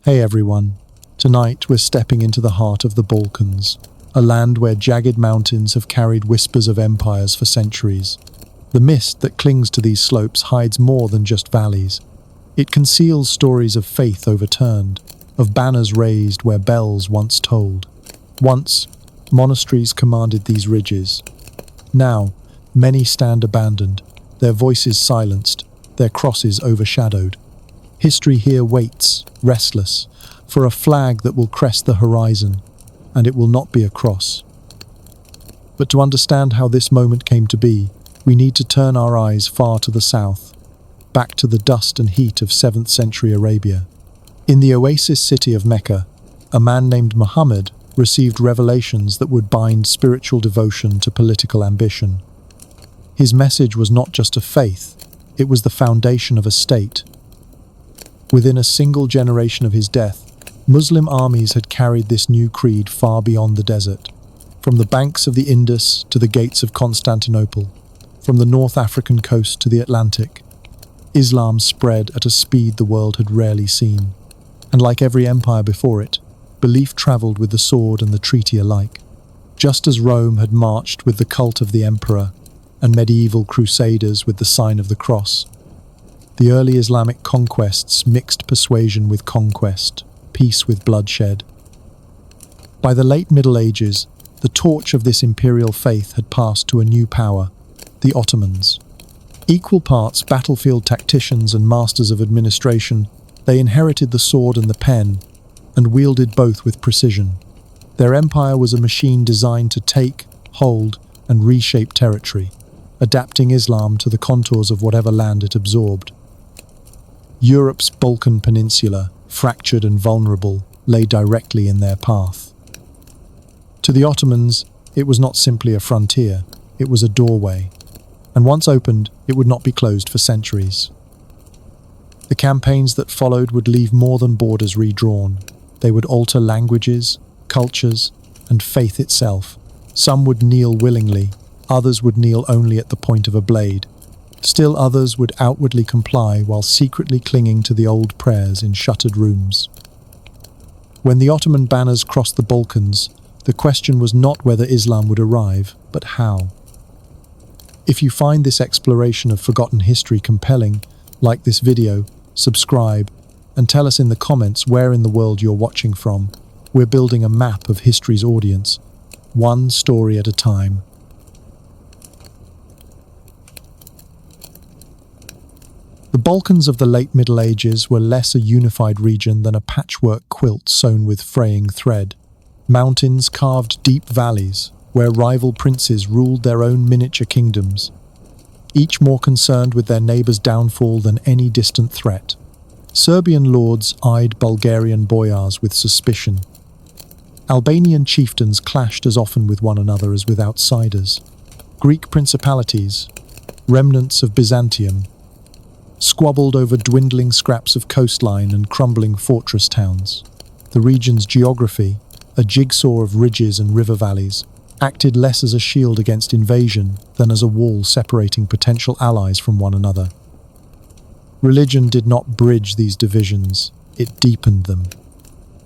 Hey everyone, tonight we're stepping into the heart of the Balkans, a land where jagged mountains have carried whispers of empires for centuries. The mist that clings to these slopes hides more than just valleys. It conceals stories of faith overturned, of banners raised where bells once tolled. Once, monasteries commanded these ridges. Now, many stand abandoned, their voices silenced, their crosses overshadowed. History here waits, restless, for a flag that will crest the horizon, and it will not be a cross. But to understand how this moment came to be, we need to turn our eyes far to the south, back to the dust and heat of 7th century Arabia. In the oasis city of Mecca, a man named Muhammad received revelations that would bind spiritual devotion to political ambition. His message was not just of faith, it was the foundation of a state. Within a single generation of his death, Muslim armies had carried this new creed far beyond the desert. From the banks of the Indus to the gates of Constantinople, from the North African coast to the Atlantic, Islam spread at a speed the world had rarely seen. And like every empire before it, belief travelled with the sword and the treaty alike. Just as Rome had marched with the cult of the emperor, and medieval crusaders with the sign of the cross, the early Islamic conquests mixed persuasion with conquest, peace with bloodshed. By the late Middle Ages, the torch of this imperial faith had passed to a new power, the Ottomans. Equal parts battlefield tacticians and masters of administration, they inherited the sword and the pen, and wielded both with precision. Their empire was a machine designed to take, hold, and reshape territory, adapting Islam to the contours of whatever land it absorbed. Europe's Balkan Peninsula, fractured and vulnerable, lay directly in their path. To the Ottomans, it was not simply a frontier, it was a doorway, and once opened, it would not be closed for centuries. The campaigns that followed would leave more than borders redrawn. They would alter languages, cultures, and faith itself. Some would kneel willingly, others would kneel only at the point of a blade. Still others would outwardly comply while secretly clinging to the old prayers in shuttered rooms. When the Ottoman banners crossed the Balkans, the question was not whether Islam would arrive, but how. If you find this exploration of forgotten history compelling, like this video, subscribe, and tell us in the comments where in the world you're watching from. We're building a map of history's audience, one story at a time. The Balkans of the late Middle Ages were less a unified region than a patchwork quilt sewn with fraying thread. Mountains carved deep valleys, where rival princes ruled their own miniature kingdoms, each more concerned with their neighbour's downfall than any distant threat. Serbian lords eyed Bulgarian boyars with suspicion. Albanian chieftains clashed as often with one another as with outsiders. Greek principalities, remnants of Byzantium, squabbled over dwindling scraps of coastline and crumbling fortress towns. The region's geography, a jigsaw of ridges and river valleys, acted less as a shield against invasion than as a wall separating potential allies from one another. Religion did not bridge these divisions, it deepened them.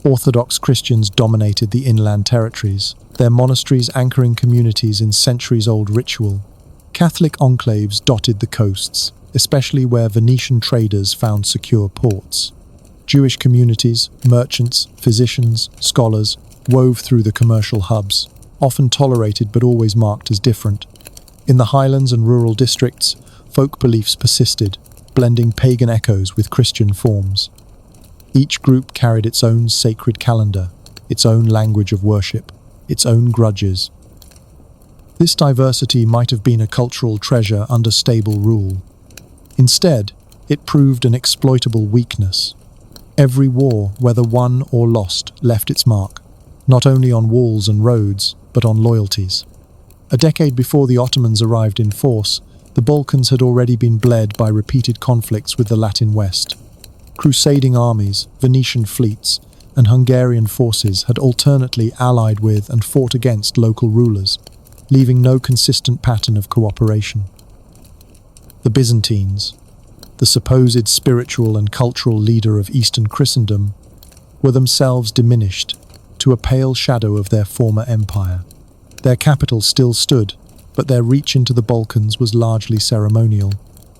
Orthodox Christians dominated the inland territories, their monasteries anchoring communities in centuries-old ritual. Catholic enclaves dotted the coasts, especially where Venetian traders found secure ports. Jewish communities, merchants, physicians, scholars, wove through the commercial hubs, often tolerated but always marked as different. In the highlands and rural districts, folk beliefs persisted, blending pagan echoes with Christian forms. Each group carried its own sacred calendar, its own language of worship, its own grudges. This diversity might have been a cultural treasure under stable rule. Instead, it proved an exploitable weakness. Every war, whether won or lost, left its mark, not only on walls and roads, but on loyalties. A decade before the Ottomans arrived in force, the Balkans had already been bled by repeated conflicts with the Latin West. Crusading armies, Venetian fleets, and Hungarian forces had alternately allied with and fought against local rulers, leaving no consistent pattern of cooperation. The Byzantines, the supposed spiritual and cultural leader of Eastern Christendom, were themselves diminished to a pale shadow of their former empire. Their capital still stood, but their reach into the Balkans was largely ceremonial.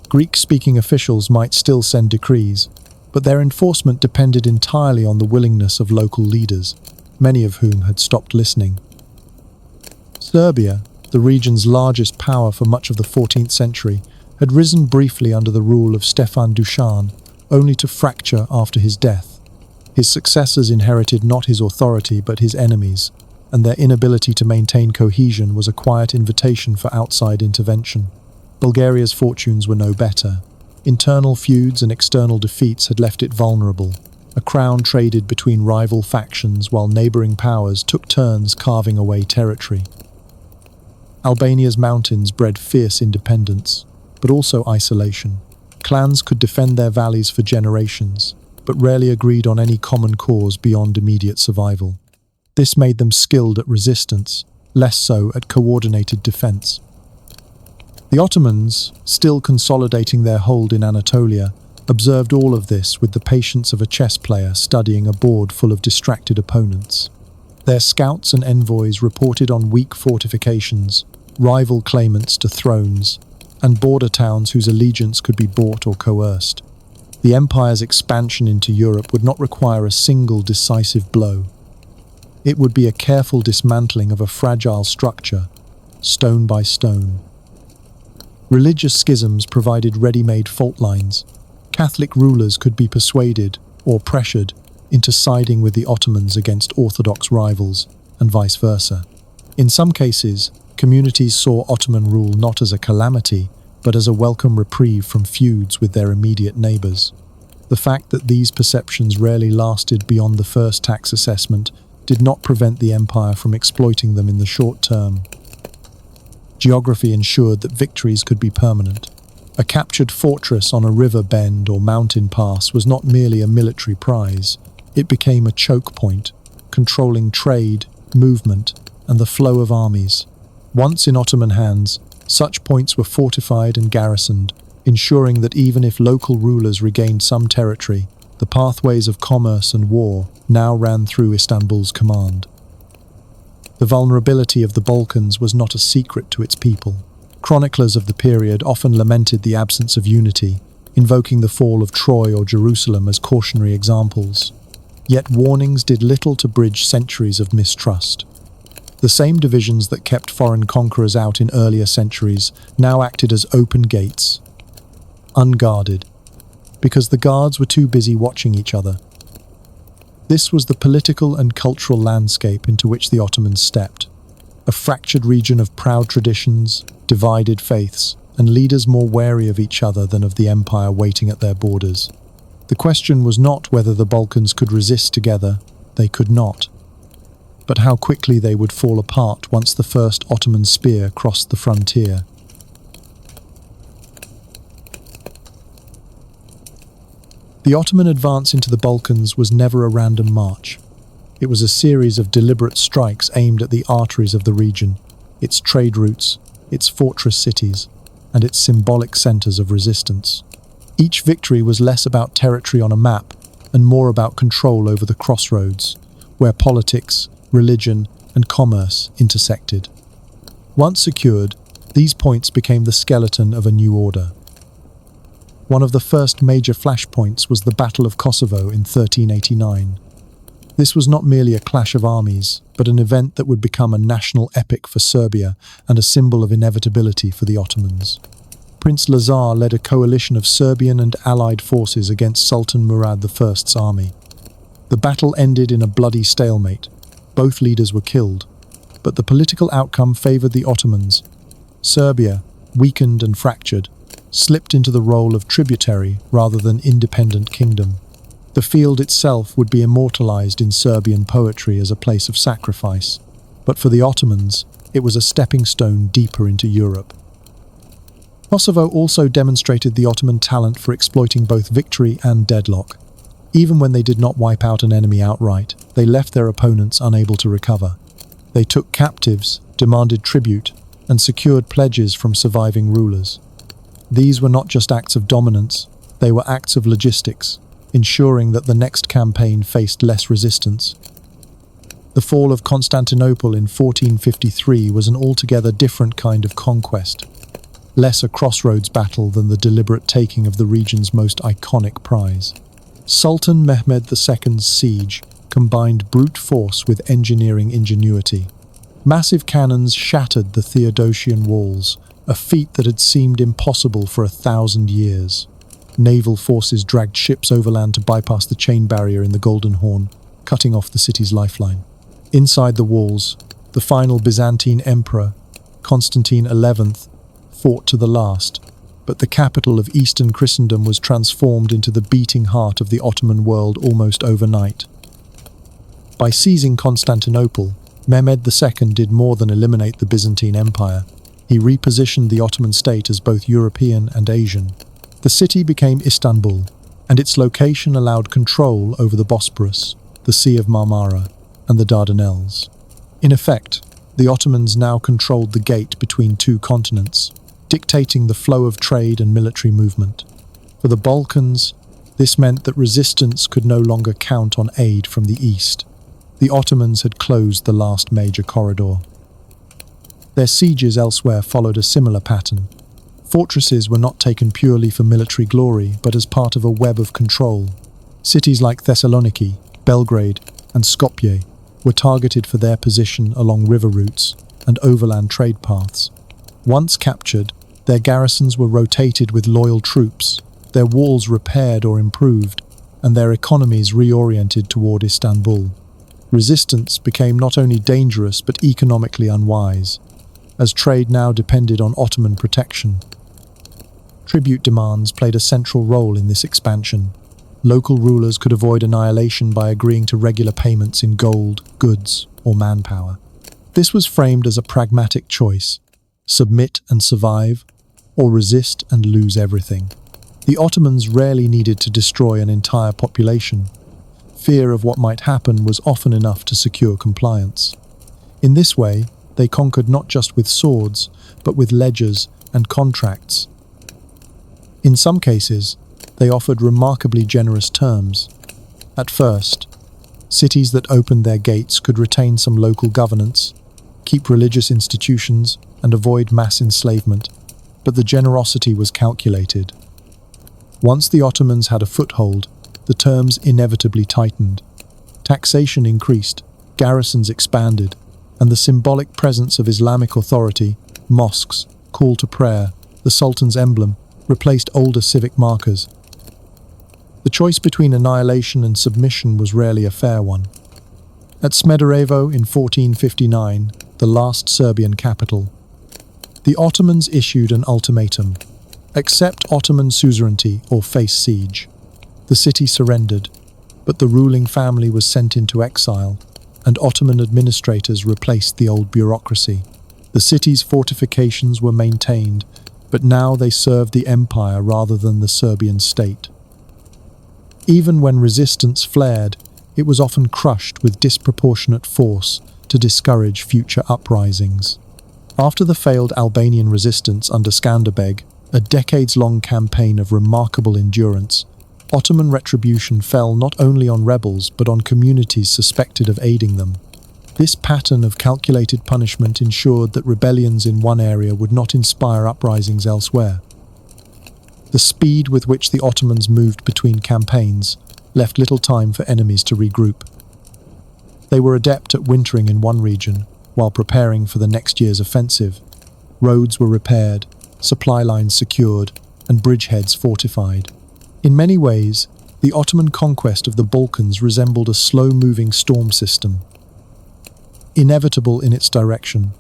Greek-speaking officials might still send decrees, but their enforcement depended entirely on the willingness of local leaders, many of whom had stopped listening. Serbia, the region's largest power for much of the 14th century, had risen briefly under the rule of Stefan Dušan, only to fracture after his death. His successors inherited not his authority but his enemies, and their inability to maintain cohesion was a quiet invitation for outside intervention. Bulgaria's fortunes were no better. Internal feuds and external defeats had left it vulnerable. A crown traded between rival factions while neighboring powers took turns carving away territory. Albania's mountains bred fierce independence, but also isolation. Clans could defend their valleys for generations, but rarely agreed on any common cause beyond immediate survival. This made them skilled at resistance, less so at coordinated defense. The Ottomans, still consolidating their hold in Anatolia, observed all of this with the patience of a chess player studying a board full of distracted opponents. Their scouts and envoys reported on weak fortifications, rival claimants to thrones, and border towns whose allegiance could be bought or coerced. The empire's expansion into Europe would not require a single decisive blow. It would be a careful dismantling of a fragile structure, stone by stone. Religious schisms provided ready-made fault lines. Catholic rulers could be persuaded, or pressured, into siding with the Ottomans against Orthodox rivals, and vice versa. In some cases, communities saw Ottoman rule not as a calamity, but as a welcome reprieve from feuds with their immediate neighbours. The fact that these perceptions rarely lasted beyond the first tax assessment did not prevent the empire from exploiting them in the short term. Geography ensured that victories could be permanent. A captured fortress on a river bend or mountain pass was not merely a military prize. It became a choke point, controlling trade, movement, and the flow of armies. Once in Ottoman hands, such points were fortified and garrisoned, ensuring that even if local rulers regained some territory, the pathways of commerce and war now ran through Istanbul's command. The vulnerability of the Balkans was not a secret to its people. Chroniclers of the period often lamented the absence of unity, invoking the fall of Troy or Jerusalem as cautionary examples. Yet warnings did little to bridge centuries of mistrust. The same divisions that kept foreign conquerors out in earlier centuries now acted as open gates, unguarded, because the guards were too busy watching each other. This was the political and cultural landscape into which the Ottomans stepped, a fractured region of proud traditions, divided faiths, and leaders more wary of each other than of the empire waiting at their borders. The question was not whether the Balkans could resist together, they could not, but how quickly they would fall apart once the first Ottoman spear crossed the frontier. The Ottoman advance into the Balkans was never a random march. It was a series of deliberate strikes aimed at the arteries of the region, its trade routes, its fortress cities, and its symbolic centers of resistance. Each victory was less about territory on a map and more about control over the crossroads, where politics, religion, and commerce intersected. Once secured, these points became the skeleton of a new order. One of the first major flashpoints was the Battle of Kosovo in 1389. This was not merely a clash of armies, but an event that would become a national epic for Serbia and a symbol of inevitability for the Ottomans. Prince Lazar led a coalition of Serbian and allied forces against Sultan Murad I's army. The battle ended in a bloody stalemate. Both leaders were killed, but the political outcome favored the Ottomans. Serbia, weakened and fractured, slipped into the role of tributary rather than independent kingdom. The field itself would be immortalized in Serbian poetry as a place of sacrifice, but for the Ottomans, it was a stepping stone deeper into Europe. Kosovo also demonstrated the Ottoman talent for exploiting both victory and deadlock. Even when they did not wipe out an enemy outright, they left their opponents unable to recover. They took captives, demanded tribute, and secured pledges from surviving rulers. These were not just acts of dominance, they were acts of logistics. ensuring that the next campaign faced less resistance. The fall of Constantinople in 1453 was an altogether different kind of conquest, less a crossroads battle than the deliberate taking of the region's most iconic prize. Sultan Mehmed II's siege combined brute force with engineering ingenuity. Massive cannons shattered the Theodosian walls, a feat that had seemed impossible for 1,000 years. Naval forces dragged ships overland to bypass the chain barrier in the Golden Horn, cutting off the city's lifeline. Inside the walls, the final Byzantine emperor, Constantine XI, fought to the last, but the capital of Eastern Christendom was transformed into the beating heart of the Ottoman world almost overnight. By seizing Constantinople, Mehmed II did more than eliminate the Byzantine Empire. He repositioned the Ottoman state as both European and Asian. The city became Istanbul, and its location allowed control over the Bosporus, the Sea of Marmara, and the Dardanelles. In effect, the Ottomans now controlled the gate between two continents, dictating the flow of trade and military movement. For the Balkans, this meant that resistance could no longer count on aid from the east. The Ottomans had closed the last major corridor. Their sieges elsewhere followed a similar pattern. Fortresses were not taken purely for military glory, but as part of a web of control. Cities like Thessaloniki, Belgrade, and Skopje were targeted for their position along river routes and overland trade paths. Once captured, their garrisons were rotated with loyal troops, their walls repaired or improved, and their economies reoriented toward Istanbul. Resistance became not only dangerous but economically unwise, as trade now depended on Ottoman protection. Tribute demands played a central role in this expansion. Local rulers could avoid annihilation by agreeing to regular payments in gold, goods, or manpower. This was framed as a pragmatic choice: submit and survive, or resist and lose everything. The Ottomans rarely needed to destroy an entire population. Fear of what might happen was often enough to secure compliance. In this way, they conquered not just with swords, but with ledgers and contracts. In some cases, they offered remarkably generous terms. At first, cities that opened their gates could retain some local governance, keep religious institutions, and avoid mass enslavement, but the generosity was calculated. Once the Ottomans had a foothold, the terms inevitably tightened. Taxation increased, garrisons expanded, and the symbolic presence of Islamic authority, mosques, call to prayer, the Sultan's emblem, replaced older civic markers. The choice between annihilation and submission was rarely a fair one. At Smederevo in 1459, the last Serbian capital, the Ottomans issued an ultimatum: accept Ottoman suzerainty or face siege. The city surrendered, but the ruling family was sent into exile, and Ottoman administrators replaced the old bureaucracy. The city's fortifications were maintained, but now they served the empire rather than the Serbian state. Even when resistance flared, it was often crushed with disproportionate force to discourage future uprisings. After the failed Albanian resistance under Skanderbeg, a decades-long campaign of remarkable endurance, Ottoman retribution fell not only on rebels but on communities suspected of aiding them. This pattern of calculated punishment ensured that rebellions in one area would not inspire uprisings elsewhere. The speed with which the Ottomans moved between campaigns left little time for enemies to regroup. They were adept at wintering in one region while preparing for the next year's offensive. Roads were repaired, supply lines secured, and bridgeheads fortified. In many ways, the Ottoman conquest of the Balkans resembled a slow-moving storm system. Inevitable in its direction,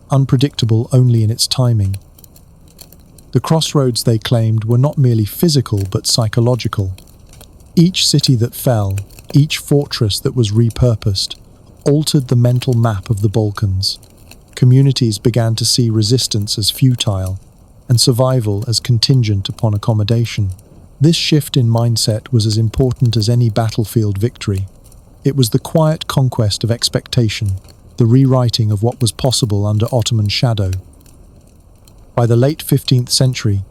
unpredictable only in its timing. The crossroads they claimed were not merely physical but psychological. Each city that fell, each fortress that was repurposed, altered the mental map of the Balkans. Communities began to see resistance as futile, and survival as contingent upon accommodation. This shift in mindset was as important as any battlefield victory. It was the quiet conquest of expectation, the rewriting of what was possible under Ottoman shadow. By the late 15th century,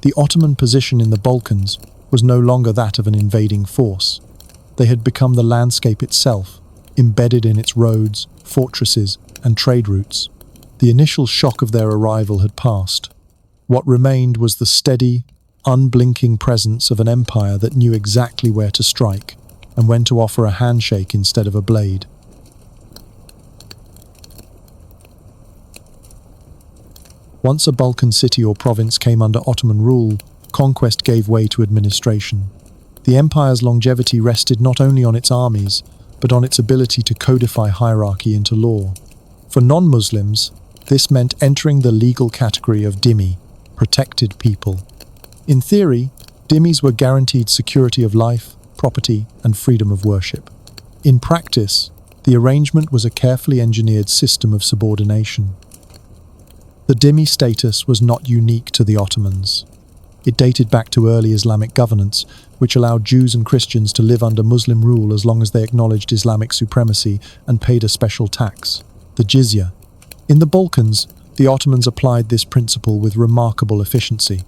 the Ottoman position in the Balkans was no longer that of an invading force. They had become the landscape itself, embedded in its roads, fortresses, and trade routes. The initial shock of their arrival had passed. What remained was the steady, unblinking presence of an empire that knew exactly where to strike and when to offer a handshake instead of a blade. Once a Balkan city or province came under Ottoman rule, conquest gave way to administration. The empire's longevity rested not only on its armies, but on its ability to codify hierarchy into law. For non-Muslims, this meant entering the legal category of dhimmi, protected people. In theory, dhimmis were guaranteed security of life, property, and freedom of worship. In practice, the arrangement was a carefully engineered system of subordination. The dhimmi status was not unique to the Ottomans. It dated back to early Islamic governance, which allowed Jews and Christians to live under Muslim rule as long as they acknowledged Islamic supremacy and paid a special tax, the jizya. In the Balkans, the Ottomans applied this principle with remarkable efficiency.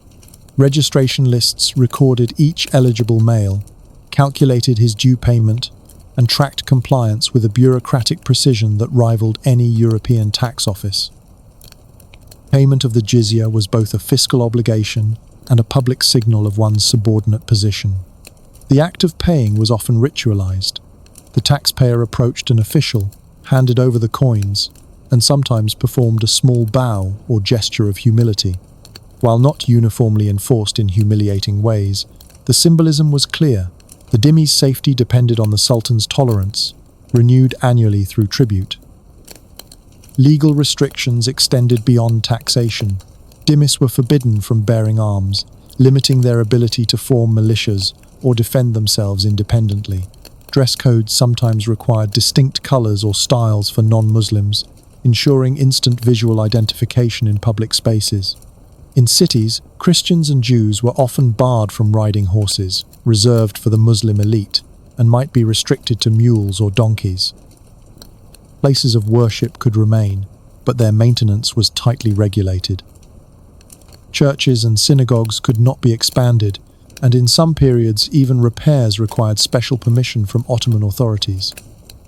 Registration lists recorded each eligible male, calculated his due payment, and tracked compliance with a bureaucratic precision that rivaled any European tax office. Payment of the jizya was both a fiscal obligation and a public signal of one's subordinate position. The act of paying was often ritualized. The taxpayer approached an official, handed over the coins, and sometimes performed a small bow or gesture of humility. While not uniformly enforced in humiliating ways, the symbolism was clear. The dhimmi's safety depended on the sultan's tolerance, renewed annually through tribute. Legal restrictions extended beyond taxation. Dhimmis were forbidden from bearing arms, limiting their ability to form militias or defend themselves independently. Dress codes sometimes required distinct colors or styles for non-Muslims, ensuring instant visual identification in public spaces. In cities, Christians and Jews were often barred from riding horses, reserved for the Muslim elite, and might be restricted to mules or donkeys. Places of worship could remain, but their maintenance was tightly regulated. Churches and synagogues could not be expanded, and in some periods even repairs required special permission from Ottoman authorities.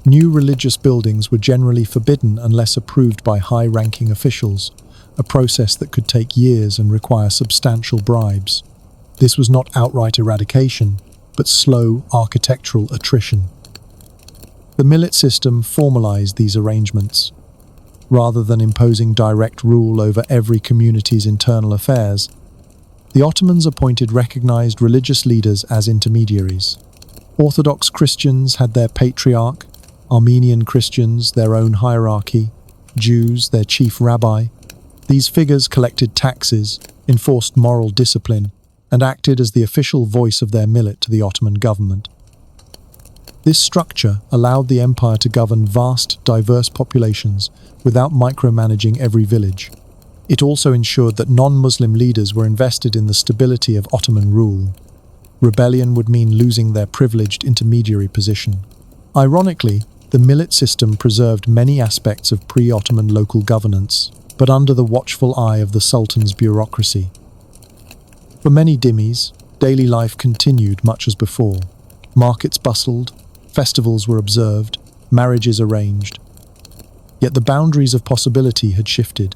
New religious buildings were generally forbidden unless approved by high-ranking officials, a process that could take years and require substantial bribes. This was not outright eradication, but slow architectural attrition. The millet system formalized these arrangements. Rather than imposing direct rule over every community's internal affairs, the Ottomans appointed recognized religious leaders as intermediaries. Orthodox Christians had their patriarch, Armenian Christians their own hierarchy, Jews their chief rabbi. These figures collected taxes, enforced moral discipline, and acted as the official voice of their millet to the Ottoman government. This structure allowed the empire to govern vast, diverse populations without micromanaging every village. It also ensured that non-Muslim leaders were invested in the stability of Ottoman rule. Rebellion would mean losing their privileged intermediary position. Ironically, the millet system preserved many aspects of pre-Ottoman local governance, but under the watchful eye of the Sultan's bureaucracy. For many dhimmis, daily life continued much as before. Markets bustled, festivals were observed, marriages arranged. Yet the boundaries of possibility had shifted.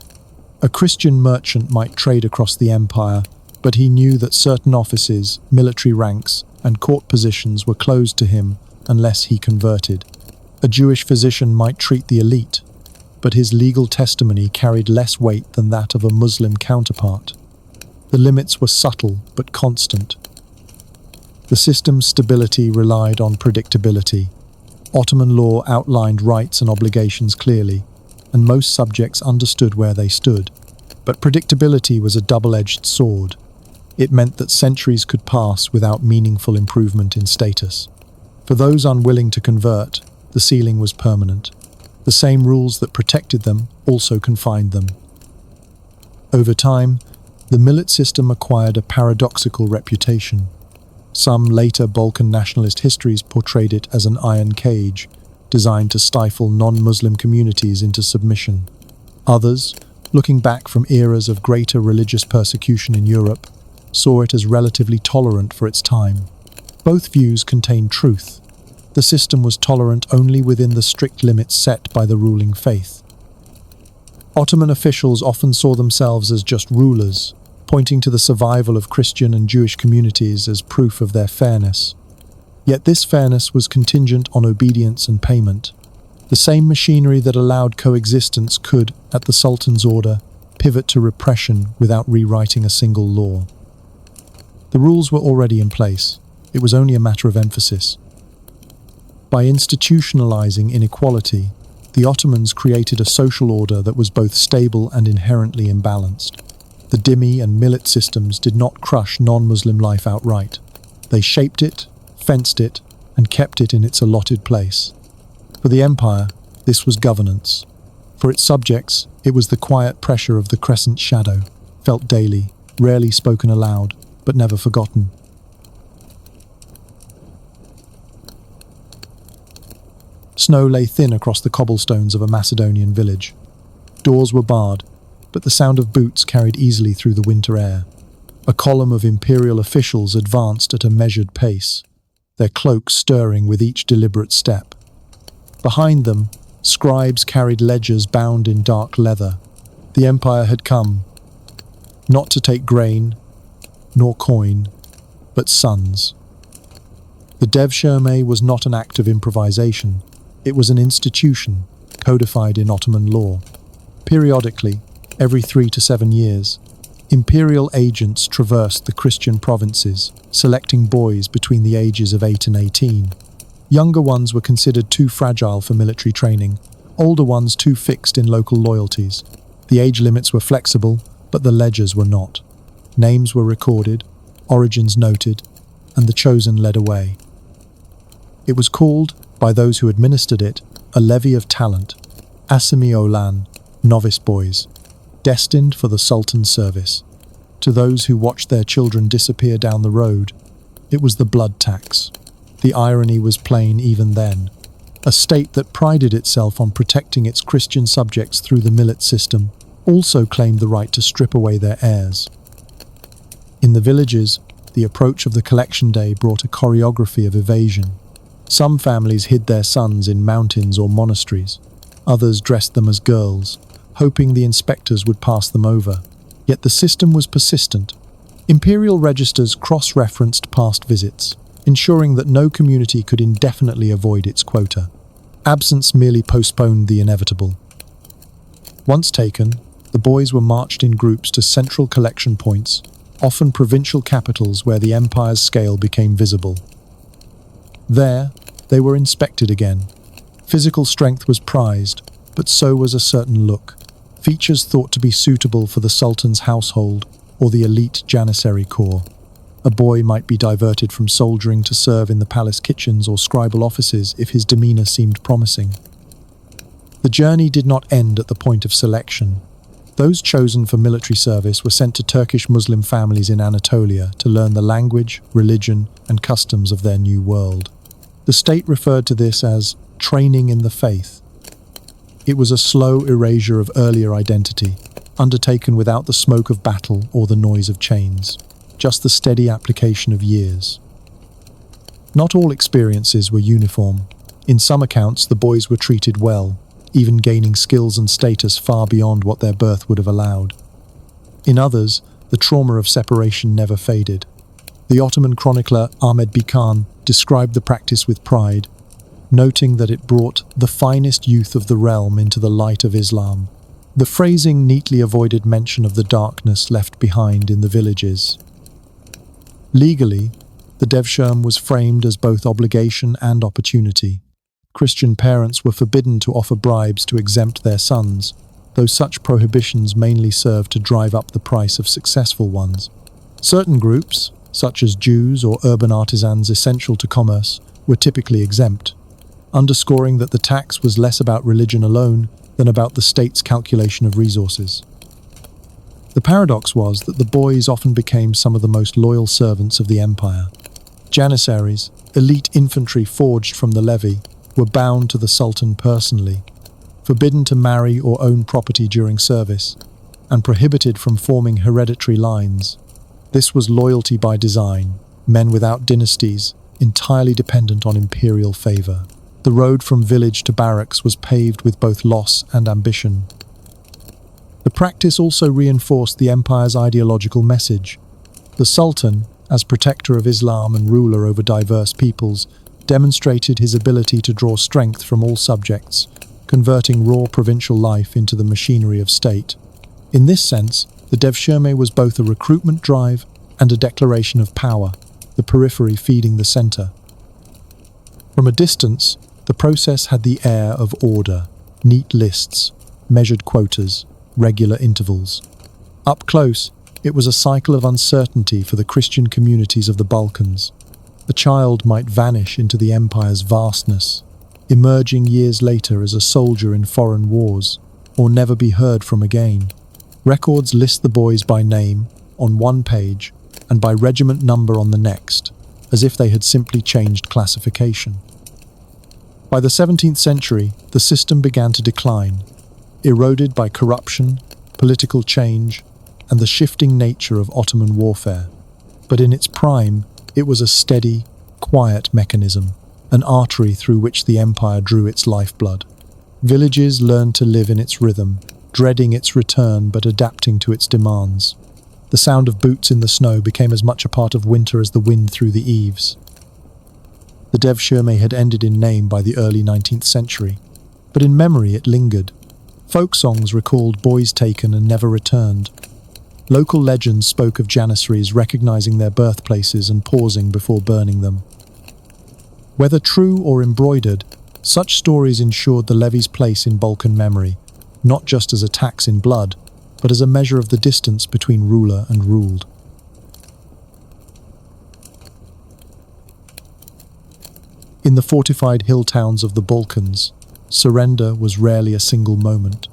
A Christian merchant might trade across the empire, but he knew that certain offices, military ranks, and court positions were closed to him unless he converted. A Jewish physician might treat the elite, but his legal testimony carried less weight than that of a Muslim counterpart. The limits were subtle but constant. The system's stability relied on predictability. Ottoman law outlined rights and obligations clearly, and most subjects understood where they stood. But predictability was a double-edged sword. It meant that centuries could pass without meaningful improvement in status. For those unwilling to convert, the ceiling was permanent. The same rules that protected them also confined them. Over time, the millet system acquired a paradoxical reputation. Some later Balkan nationalist histories portrayed it as an iron cage, designed to stifle non-Muslim communities into submission. Others, looking back from eras of greater religious persecution in Europe, saw it as relatively tolerant for its time. Both views contained truth. The system was tolerant only within the strict limits set by the ruling faith. Ottoman officials often saw themselves as just rulers, pointing to the survival of Christian and Jewish communities as proof of their fairness. Yet this fairness was contingent on obedience and payment. The same machinery that allowed coexistence could, at the Sultan's order, pivot to repression without rewriting a single law. The rules were already in place. It was only a matter of emphasis. By institutionalizing inequality, the Ottomans created a social order that was both stable and inherently imbalanced. The dhimmi and millet systems did not crush non-Muslim life outright. They shaped it, fenced it, and kept it in its allotted place. For the empire, this was governance. For its subjects, it was the quiet pressure of the Crescent shadow, felt daily, rarely spoken aloud, but never forgotten. Snow lay thin across the cobblestones of a Macedonian village. Doors were barred, but the sound of boots carried easily through the winter air. A column of imperial officials advanced at a measured pace, their cloaks stirring with each deliberate step. Behind them, scribes carried ledgers bound in dark leather. The empire had come, not to take grain, nor coin, but sons. The Devshirme was not an act of improvisation. It was an institution, codified in Ottoman law. Periodically, every 3 to 7 years, imperial agents traversed the Christian provinces, selecting boys between the ages of 8 and 18. Younger ones were considered too fragile for military training, older ones too fixed in local loyalties. The age limits were flexible, but the ledgers were not. Names were recorded, origins noted, and the chosen led away. It was called, by those who administered it, a levy of talent, asemi olan, novice boys, destined for the Sultan's service. To those who watched their children disappear down the road, it was the blood tax. The irony was plain even then. A state that prided itself on protecting its Christian subjects through the millet system also claimed the right to strip away their heirs. In the villages, the approach of the collection day brought a choreography of evasion. Some families hid their sons in mountains or monasteries. Others dressed them as girls, hoping the inspectors would pass them over. Yet the system was persistent. Imperial registers cross-referenced past visits, ensuring that no community could indefinitely avoid its quota. Absence merely postponed the inevitable. Once taken, the boys were marched in groups to central collection points, often provincial capitals where the empire's scale became visible. There, they were inspected again. Physical strength was prized, but so was a certain look, features thought to be suitable for the Sultan's household or the elite Janissary corps. A boy might be diverted from soldiering to serve in the palace kitchens or scribal offices if his demeanor seemed promising. The journey did not end at the point of selection. Those chosen for military service were sent to Turkish Muslim families in Anatolia to learn the language, religion, and customs of their new world. The state referred to this as training in the faith. It was a slow erasure of earlier identity, undertaken without the smoke of battle or the noise of chains, just the steady application of years. Not all experiences were uniform. In some accounts, the boys were treated well, even gaining skills and status far beyond what their birth would have allowed. In others, the trauma of separation never faded. The Ottoman chronicler Ahmed Bikan described the practice with pride, noting that it brought the finest youth of the realm into the light of Islam. The phrasing neatly avoided mention of the darkness left behind in the villages. Legally, the Devshirme was framed as both obligation and opportunity. Christian parents were forbidden to offer bribes to exempt their sons, though such prohibitions mainly served to drive up the price of successful ones. Certain groups, such as Jews or urban artisans essential to commerce, were typically exempt, underscoring that the tax was less about religion alone than about the state's calculation of resources. The paradox was that the boys often became some of the most loyal servants of the empire. Janissaries, elite infantry forged from the levy, were bound to the Sultan personally, forbidden to marry or own property during service, and prohibited from forming hereditary lines. This was loyalty by design, men without dynasties, entirely dependent on imperial favor. The road from village to barracks was paved with both loss and ambition. The practice also reinforced the empire's ideological message. The Sultan, as protector of Islam and ruler over diverse peoples, demonstrated his ability to draw strength from all subjects, converting raw provincial life into the machinery of state. In this sense, the Devshirme was both a recruitment drive and a declaration of power, the periphery feeding the center. From a distance, the process had the air of order, neat lists, measured quotas, regular intervals. Up close, it was a cycle of uncertainty for the Christian communities of the Balkans. A child might vanish into the empire's vastness, emerging years later as a soldier in foreign wars, or never be heard from again. Records list the boys by name on one page and by regiment number on the next, as if they had simply changed classification. By the 17th century, the system began to decline, eroded by corruption, political change, and the shifting nature of Ottoman warfare. But in its prime, it was a steady, quiet mechanism, an artery through which the empire drew its lifeblood. Villages learned to live in its rhythm, dreading its return but adapting to its demands. The sound of boots in the snow became as much a part of winter as the wind through the eaves. The Devshirme had ended in name by the early 19th century, but in memory it lingered. Folk songs recalled boys taken and never returned. Local legends spoke of Janissaries recognizing their birthplaces and pausing before burning them. Whether true or embroidered, such stories ensured the levy's place in Balkan memory, not just as a tax in blood, but as a measure of the distance between ruler and ruled. In the fortified hill towns of the Balkans, surrender was rarely a single moment.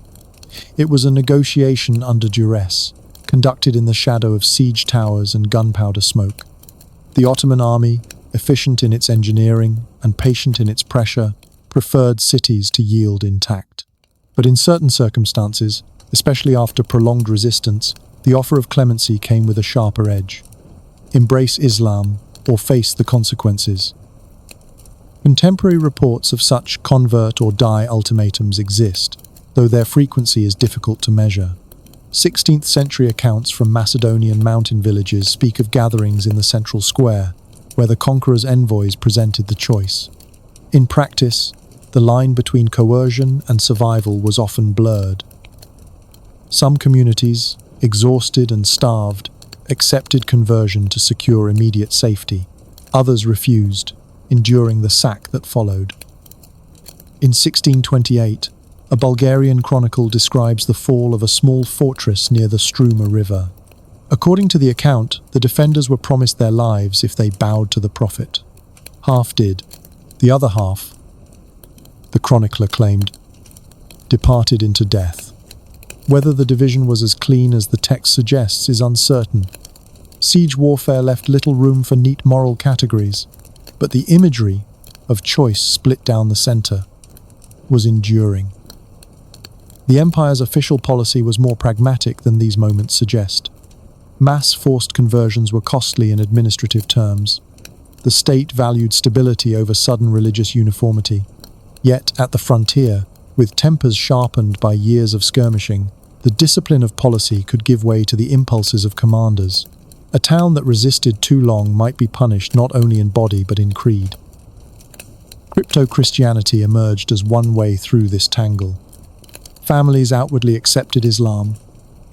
It was a negotiation under duress, conducted in the shadow of siege towers and gunpowder smoke. The Ottoman army, efficient in its engineering and patient in its pressure, preferred cities to yield intact. But in certain circumstances, especially after prolonged resistance, the offer of clemency came with a sharper edge. Embrace Islam or face the consequences. Contemporary reports of such convert or die ultimatums exist, though their frequency is difficult to measure. 16th century accounts from Macedonian mountain villages speak of gatherings in the central square, where the conqueror's envoys presented the choice. In practice, the line between coercion and survival was often blurred. Some communities, exhausted and starved, accepted conversion to secure immediate safety. Others refused, enduring the sack that followed. In 1628, a Bulgarian chronicle describes the fall of a small fortress near the Struma River. According to the account, the defenders were promised their lives if they bowed to the prophet. Half did. The other half, the chronicler claimed, departed into death. Whether the division was as clean as the text suggests is uncertain. Siege warfare left little room for neat moral categories, but the imagery of choice split down the center was enduring. The empire's official policy was more pragmatic than these moments suggest. Mass forced conversions were costly in administrative terms. The state valued stability over sudden religious uniformity. Yet, at the frontier, with tempers sharpened by years of skirmishing, the discipline of policy could give way to the impulses of commanders. A town that resisted too long might be punished not only in body but in creed. Crypto-Christianity emerged as one way through this tangle. Families outwardly accepted Islam,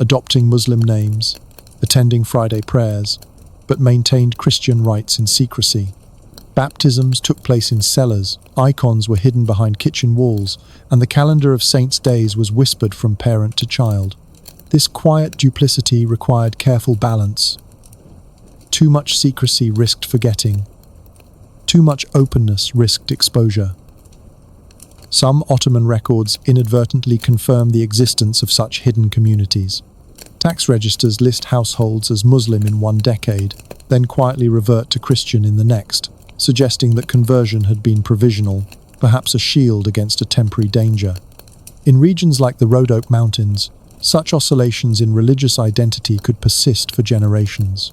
adopting Muslim names, attending Friday prayers, but maintained Christian rites in secrecy. Baptisms took place in cellars, icons were hidden behind kitchen walls, and the calendar of saints' days was whispered from parent to child. This quiet duplicity required careful balance. Too much secrecy risked forgetting. Too much openness risked exposure. Some Ottoman records inadvertently confirm the existence of such hidden communities. Tax registers list households as Muslim in one decade, then quietly revert to Christian in the next, suggesting that conversion had been provisional, perhaps a shield against a temporary danger. In regions like the Rhodope Mountains, such oscillations in religious identity could persist for generations.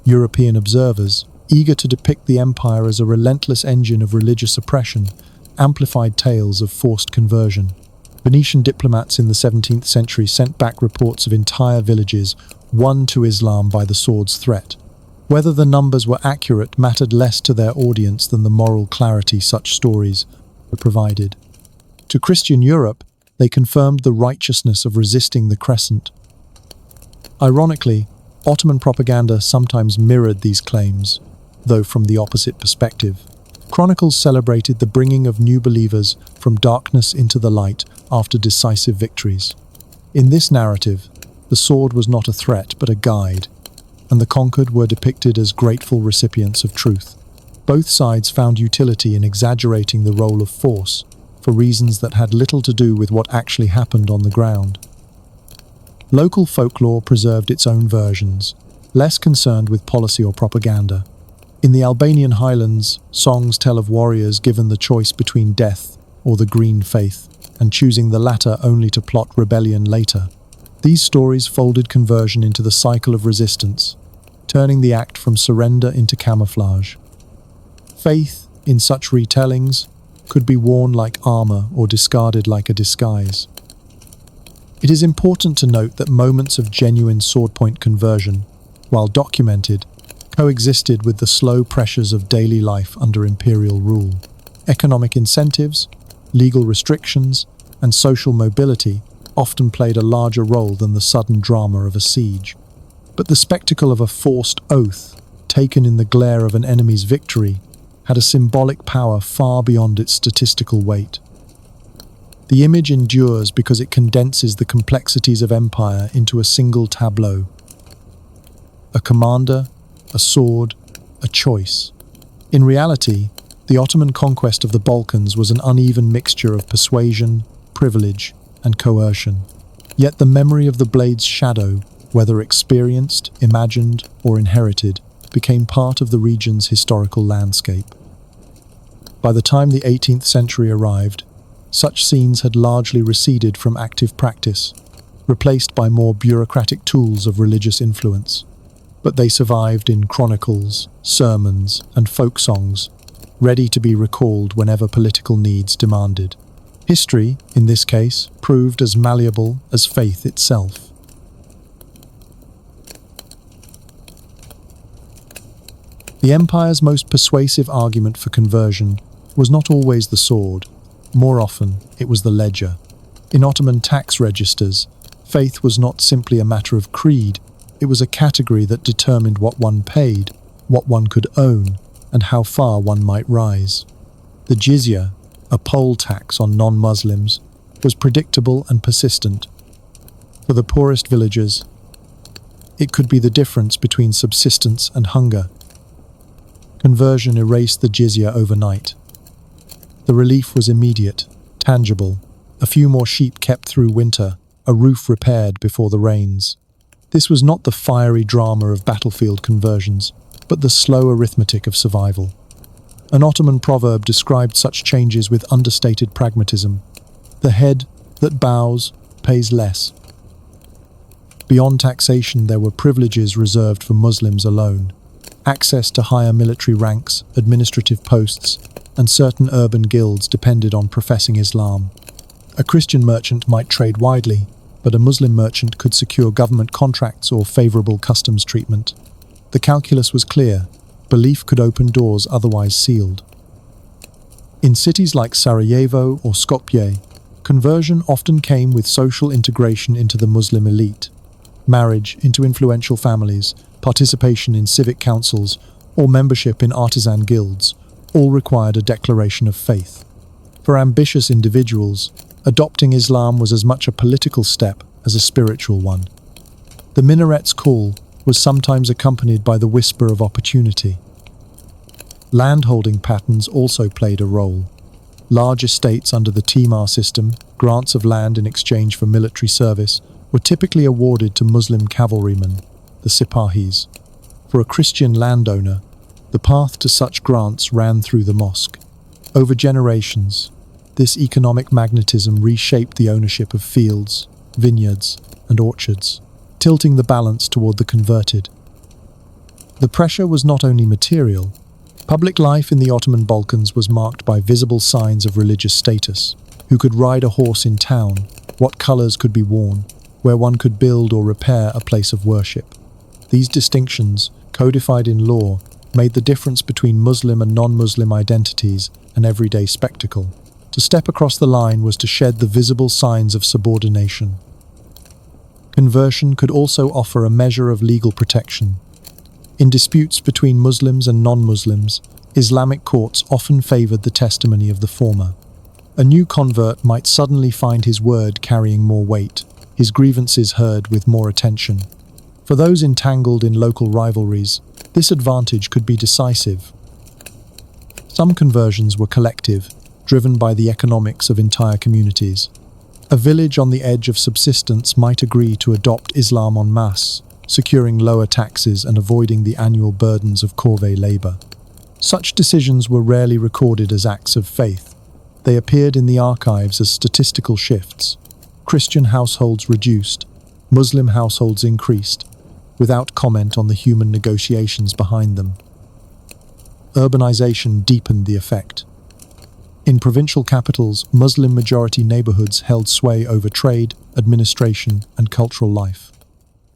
European observers, eager to depict the empire as a relentless engine of religious oppression, amplified tales of forced conversion. Venetian diplomats in the 17th century sent back reports of entire villages won to Islam by the sword's threat. Whether the numbers were accurate mattered less to their audience than the moral clarity such stories provided. To Christian Europe, they confirmed the righteousness of resisting the Crescent. Ironically, Ottoman propaganda sometimes mirrored these claims, though from the opposite perspective. Chronicles celebrated the bringing of new believers from darkness into the light after decisive victories. In this narrative, the sword was not a threat but a guide, and the conquered were depicted as grateful recipients of truth. Both sides found utility in exaggerating the role of force for reasons that had little to do with what actually happened on the ground. Local folklore preserved its own versions, less concerned with policy or propaganda. In the Albanian highlands, songs tell of warriors given the choice between death or the green faith, and choosing the latter only to plot rebellion later. These stories folded conversion into the cycle of resistance, turning the act from surrender into camouflage. Faith, in such retellings, could be worn like armor or discarded like a disguise. It is important to note that moments of genuine swordpoint conversion, while documented, coexisted with the slow pressures of daily life under imperial rule. Economic incentives, legal restrictions, and social mobility often played a larger role than the sudden drama of a siege. But the spectacle of a forced oath, taken in the glare of an enemy's victory, had a symbolic power far beyond its statistical weight. The image endures because it condenses the complexities of empire into a single tableau. A commander, a sword, a choice. In reality, the Ottoman conquest of the Balkans was an uneven mixture of persuasion, privilege, and coercion. Yet the memory of the blade's shadow, whether experienced, imagined, or inherited, became part of the region's historical landscape. By the time the 18th century arrived, such scenes had largely receded from active practice, replaced by more bureaucratic tools of religious influence. But they survived in chronicles, sermons, and folk songs, ready to be recalled whenever political needs demanded. History, in this case, proved as malleable as faith itself. The empire's most persuasive argument for conversion was not always the sword. More often, it was the ledger. In Ottoman tax registers, faith was not simply a matter of creed, it was a category that determined what one paid, what one could own, and how far one might rise. The jizya, a poll tax on non-Muslims, was predictable and persistent. For the poorest villagers, it could be the difference between subsistence and hunger. Conversion erased the jizya overnight. The relief was immediate, tangible, a few more sheep kept through winter, a roof repaired before the rains. This was not the fiery drama of battlefield conversions, but the slow arithmetic of survival. An Ottoman proverb described such changes with understated pragmatism. The head that bows pays less. Beyond taxation, there were privileges reserved for Muslims alone. Access to higher military ranks, administrative posts, and certain urban guilds depended on professing Islam. A Christian merchant might trade widely, but a Muslim merchant could secure government contracts or favorable customs treatment. The calculus was clear. Belief could open doors otherwise sealed. In cities like Sarajevo or Skopje, conversion often came with social integration into the Muslim elite. Marriage into influential families, participation in civic councils, or membership in artisan guilds all required a declaration of faith. For ambitious individuals, adopting Islam was as much a political step as a spiritual one. The minaret's call was sometimes accompanied by the whisper of opportunity. Landholding patterns also played a role. Large estates under the Timar system, grants of land in exchange for military service, were typically awarded to Muslim cavalrymen, the Sipahis. For a Christian landowner, the path to such grants ran through the mosque. Over generations, this economic magnetism reshaped the ownership of fields, vineyards, and orchards, tilting the balance toward the converted. The pressure was not only material. Public life in the Ottoman Balkans was marked by visible signs of religious status. Who could ride a horse in town, what colours could be worn, where one could build or repair a place of worship. These distinctions, codified in law, made the difference between Muslim and non-Muslim identities an everyday spectacle. To step across the line was to shed the visible signs of subordination. Conversion could also offer a measure of legal protection. In disputes between Muslims and non-Muslims, Islamic courts often favoured the testimony of the former. A new convert might suddenly find his word carrying more weight, his grievances heard with more attention. For those entangled in local rivalries, this advantage could be decisive. Some conversions were collective, driven by the economics of entire communities. A village on the edge of subsistence might agree to adopt Islam en masse, securing lower taxes and avoiding the annual burdens of corvée labour. Such decisions were rarely recorded as acts of faith. They appeared in the archives as statistical shifts. Christian households reduced, Muslim households increased, without comment on the human negotiations behind them. Urbanization deepened the effect. In provincial capitals, Muslim-majority neighborhoods held sway over trade, administration, and cultural life.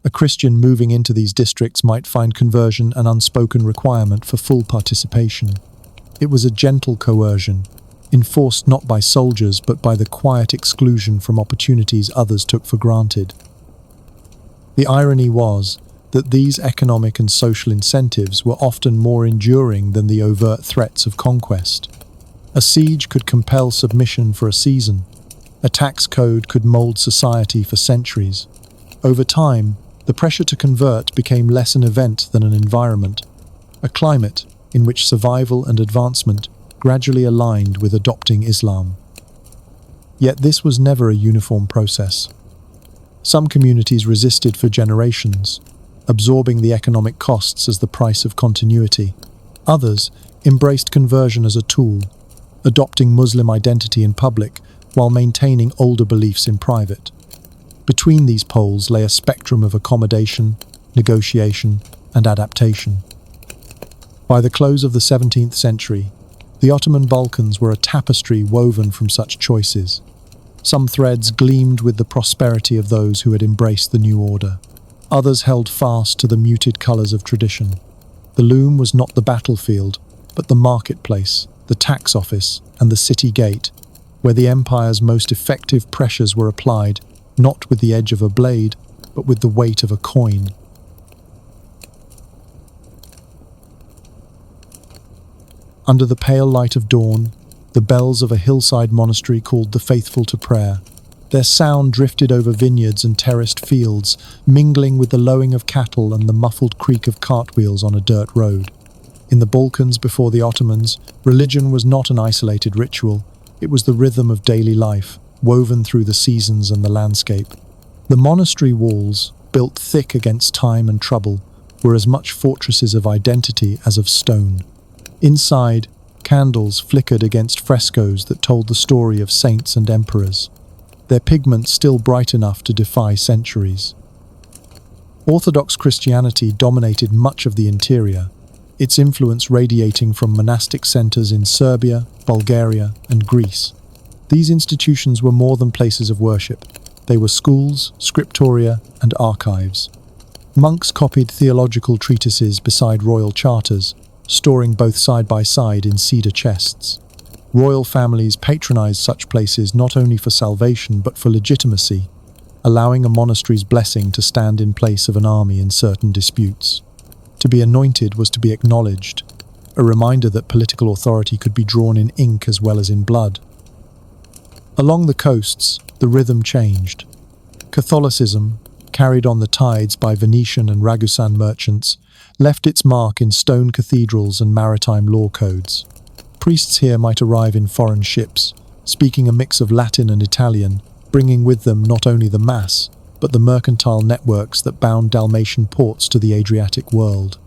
A Christian moving into these districts might find conversion an unspoken requirement for full participation. It was a gentle coercion, enforced not by soldiers but by the quiet exclusion from opportunities others took for granted. The irony was that these economic and social incentives were often more enduring than the overt threats of conquest. A siege could compel submission for a season. A tax code could mold society for centuries. Over time, the pressure to convert became less an event than an environment, a climate in which survival and advancement gradually aligned with adopting Islam. Yet this was never a uniform process. Some communities resisted for generations, absorbing the economic costs as the price of continuity. Others embraced conversion as a tool, adopting Muslim identity in public while maintaining older beliefs in private. Between these poles lay a spectrum of accommodation, negotiation, and adaptation. By the close of the 17th century, the Ottoman Balkans were a tapestry woven from such choices. Some threads gleamed with the prosperity of those who had embraced the new order. Others held fast to the muted colours of tradition. The loom was not the battlefield, but the marketplace, the tax office, and the city gate, where the empire's most effective pressures were applied, not with the edge of a blade, but with the weight of a coin. Under the pale light of dawn, the bells of a hillside monastery called the faithful to prayer. Their sound drifted over vineyards and terraced fields, mingling with the lowing of cattle and the muffled creak of cartwheels on a dirt road. In the Balkans before the Ottomans, religion was not an isolated ritual. It was the rhythm of daily life, woven through the seasons and the landscape. The monastery walls, built thick against time and trouble, were as much fortresses of identity as of stone. Inside, candles flickered against frescoes that told the story of saints and emperors, their pigment still bright enough to defy centuries. Orthodox Christianity dominated much of the interior, its influence radiating from monastic centers in Serbia, Bulgaria, and Greece. These institutions were more than places of worship. They were schools, scriptoria, and archives. Monks copied theological treatises beside royal charters, storing both side by side in cedar chests. Royal families patronized such places not only for salvation but for legitimacy, allowing a monastery's blessing to stand in place of an army in certain disputes. To be anointed was to be acknowledged, a reminder that political authority could be drawn in ink as well as in blood. Along the coasts, the rhythm changed. Catholicism, carried on the tides by Venetian and Ragusan merchants, left its mark in stone cathedrals and maritime law codes. Priests here might arrive in foreign ships, speaking a mix of Latin and Italian, bringing with them not only the Mass, but the mercantile networks that bound Dalmatian ports to the Adriatic world.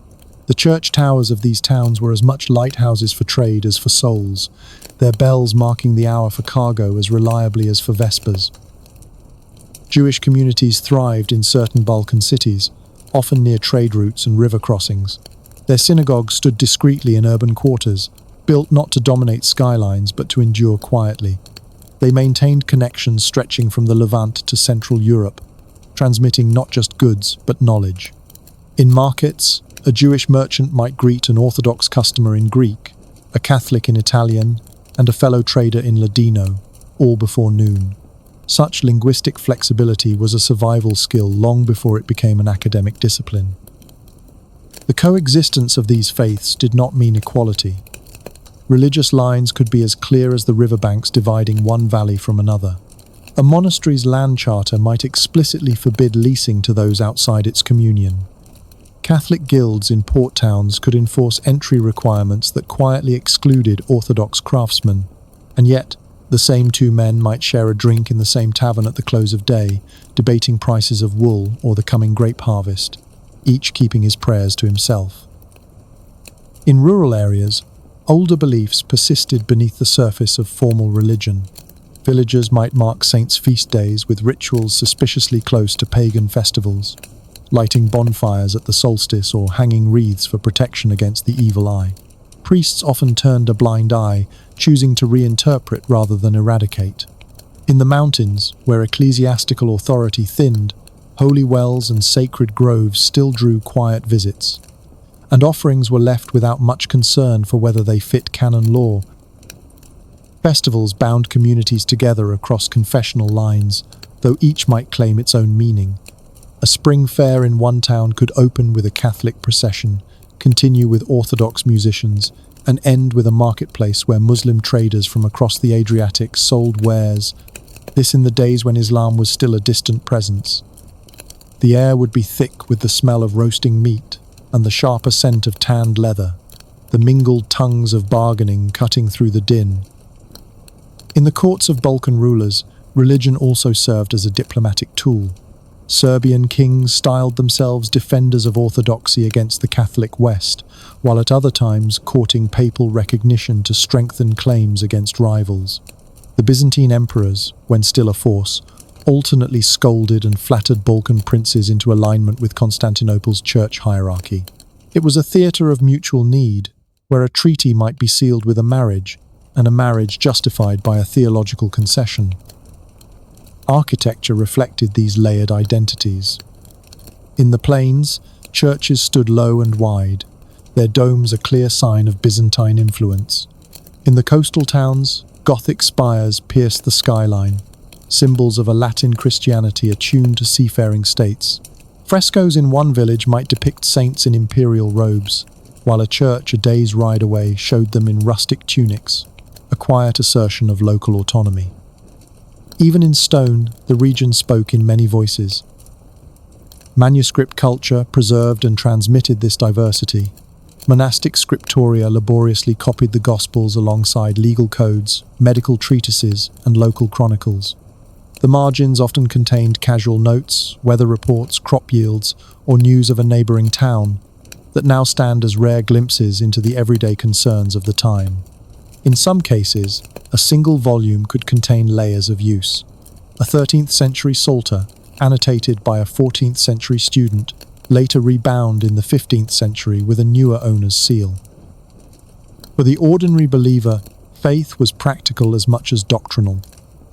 The church towers of these towns were as much lighthouses for trade as for souls, their bells marking the hour for cargo as reliably as for vespers. Jewish communities thrived in certain Balkan cities, often near trade routes and river crossings. Their synagogues stood discreetly in urban quarters, built not to dominate skylines but to endure quietly. They maintained connections stretching from the Levant to Central Europe, transmitting not just goods but knowledge. In markets, a Jewish merchant might greet an Orthodox customer in Greek, a Catholic in Italian, and a fellow trader in Ladino, all before noon. Such linguistic flexibility was a survival skill long before it became an academic discipline. The coexistence of these faiths did not mean equality. Religious lines could be as clear as the riverbanks dividing one valley from another. A monastery's land charter might explicitly forbid leasing to those outside its communion. Catholic guilds in port towns could enforce entry requirements that quietly excluded Orthodox craftsmen, and yet the same two men might share a drink in the same tavern at the close of day, debating prices of wool or the coming grape harvest, each keeping his prayers to himself. In rural areas, older beliefs persisted beneath the surface of formal religion. Villagers might mark saints' feast days with rituals suspiciously close to pagan festivals, lighting bonfires at the solstice or hanging wreaths for protection against the evil eye. Priests often turned a blind eye, choosing to reinterpret rather than eradicate. In the mountains, where ecclesiastical authority thinned, holy wells and sacred groves still drew quiet visits, and offerings were left without much concern for whether they fit canon law. Festivals bound communities together across confessional lines, though each might claim its own meaning. A spring fair in one town could open with a Catholic procession, continue with Orthodox musicians, and end with a marketplace where Muslim traders from across the Adriatic sold wares, this in the days when Islam was still a distant presence. The air would be thick with the smell of roasting meat and the sharper scent of tanned leather, the mingled tongues of bargaining cutting through the din. In the courts of Balkan rulers, religion also served as a diplomatic tool. Serbian kings styled themselves defenders of orthodoxy against the Catholic West, while at other times courting papal recognition to strengthen claims against rivals. The Byzantine emperors, when still a force, alternately scolded and flattered Balkan princes into alignment with Constantinople's church hierarchy. It was a theatre of mutual need, where a treaty might be sealed with a marriage, and a marriage justified by a theological concession. Architecture reflected these layered identities. In the plains, churches stood low and wide, their domes a clear sign of Byzantine influence. In the coastal towns, Gothic spires pierced the skyline, symbols of a Latin Christianity attuned to seafaring states. Frescoes in one village might depict saints in imperial robes, while a church a day's ride away showed them in rustic tunics, a quiet assertion of local autonomy. Even in stone, the region spoke in many voices. Manuscript culture preserved and transmitted this diversity. Monastic scriptoria laboriously copied the Gospels alongside legal codes, medical treatises, and local chronicles. The margins often contained casual notes, weather reports, crop yields, or news of a neighboring town that now stand as rare glimpses into the everyday concerns of the time. In some cases, a single volume could contain layers of use. A 13th century psalter, annotated by a 14th century student, later rebound in the 15th century with a newer owner's seal. For the ordinary believer, faith was practical as much as doctrinal.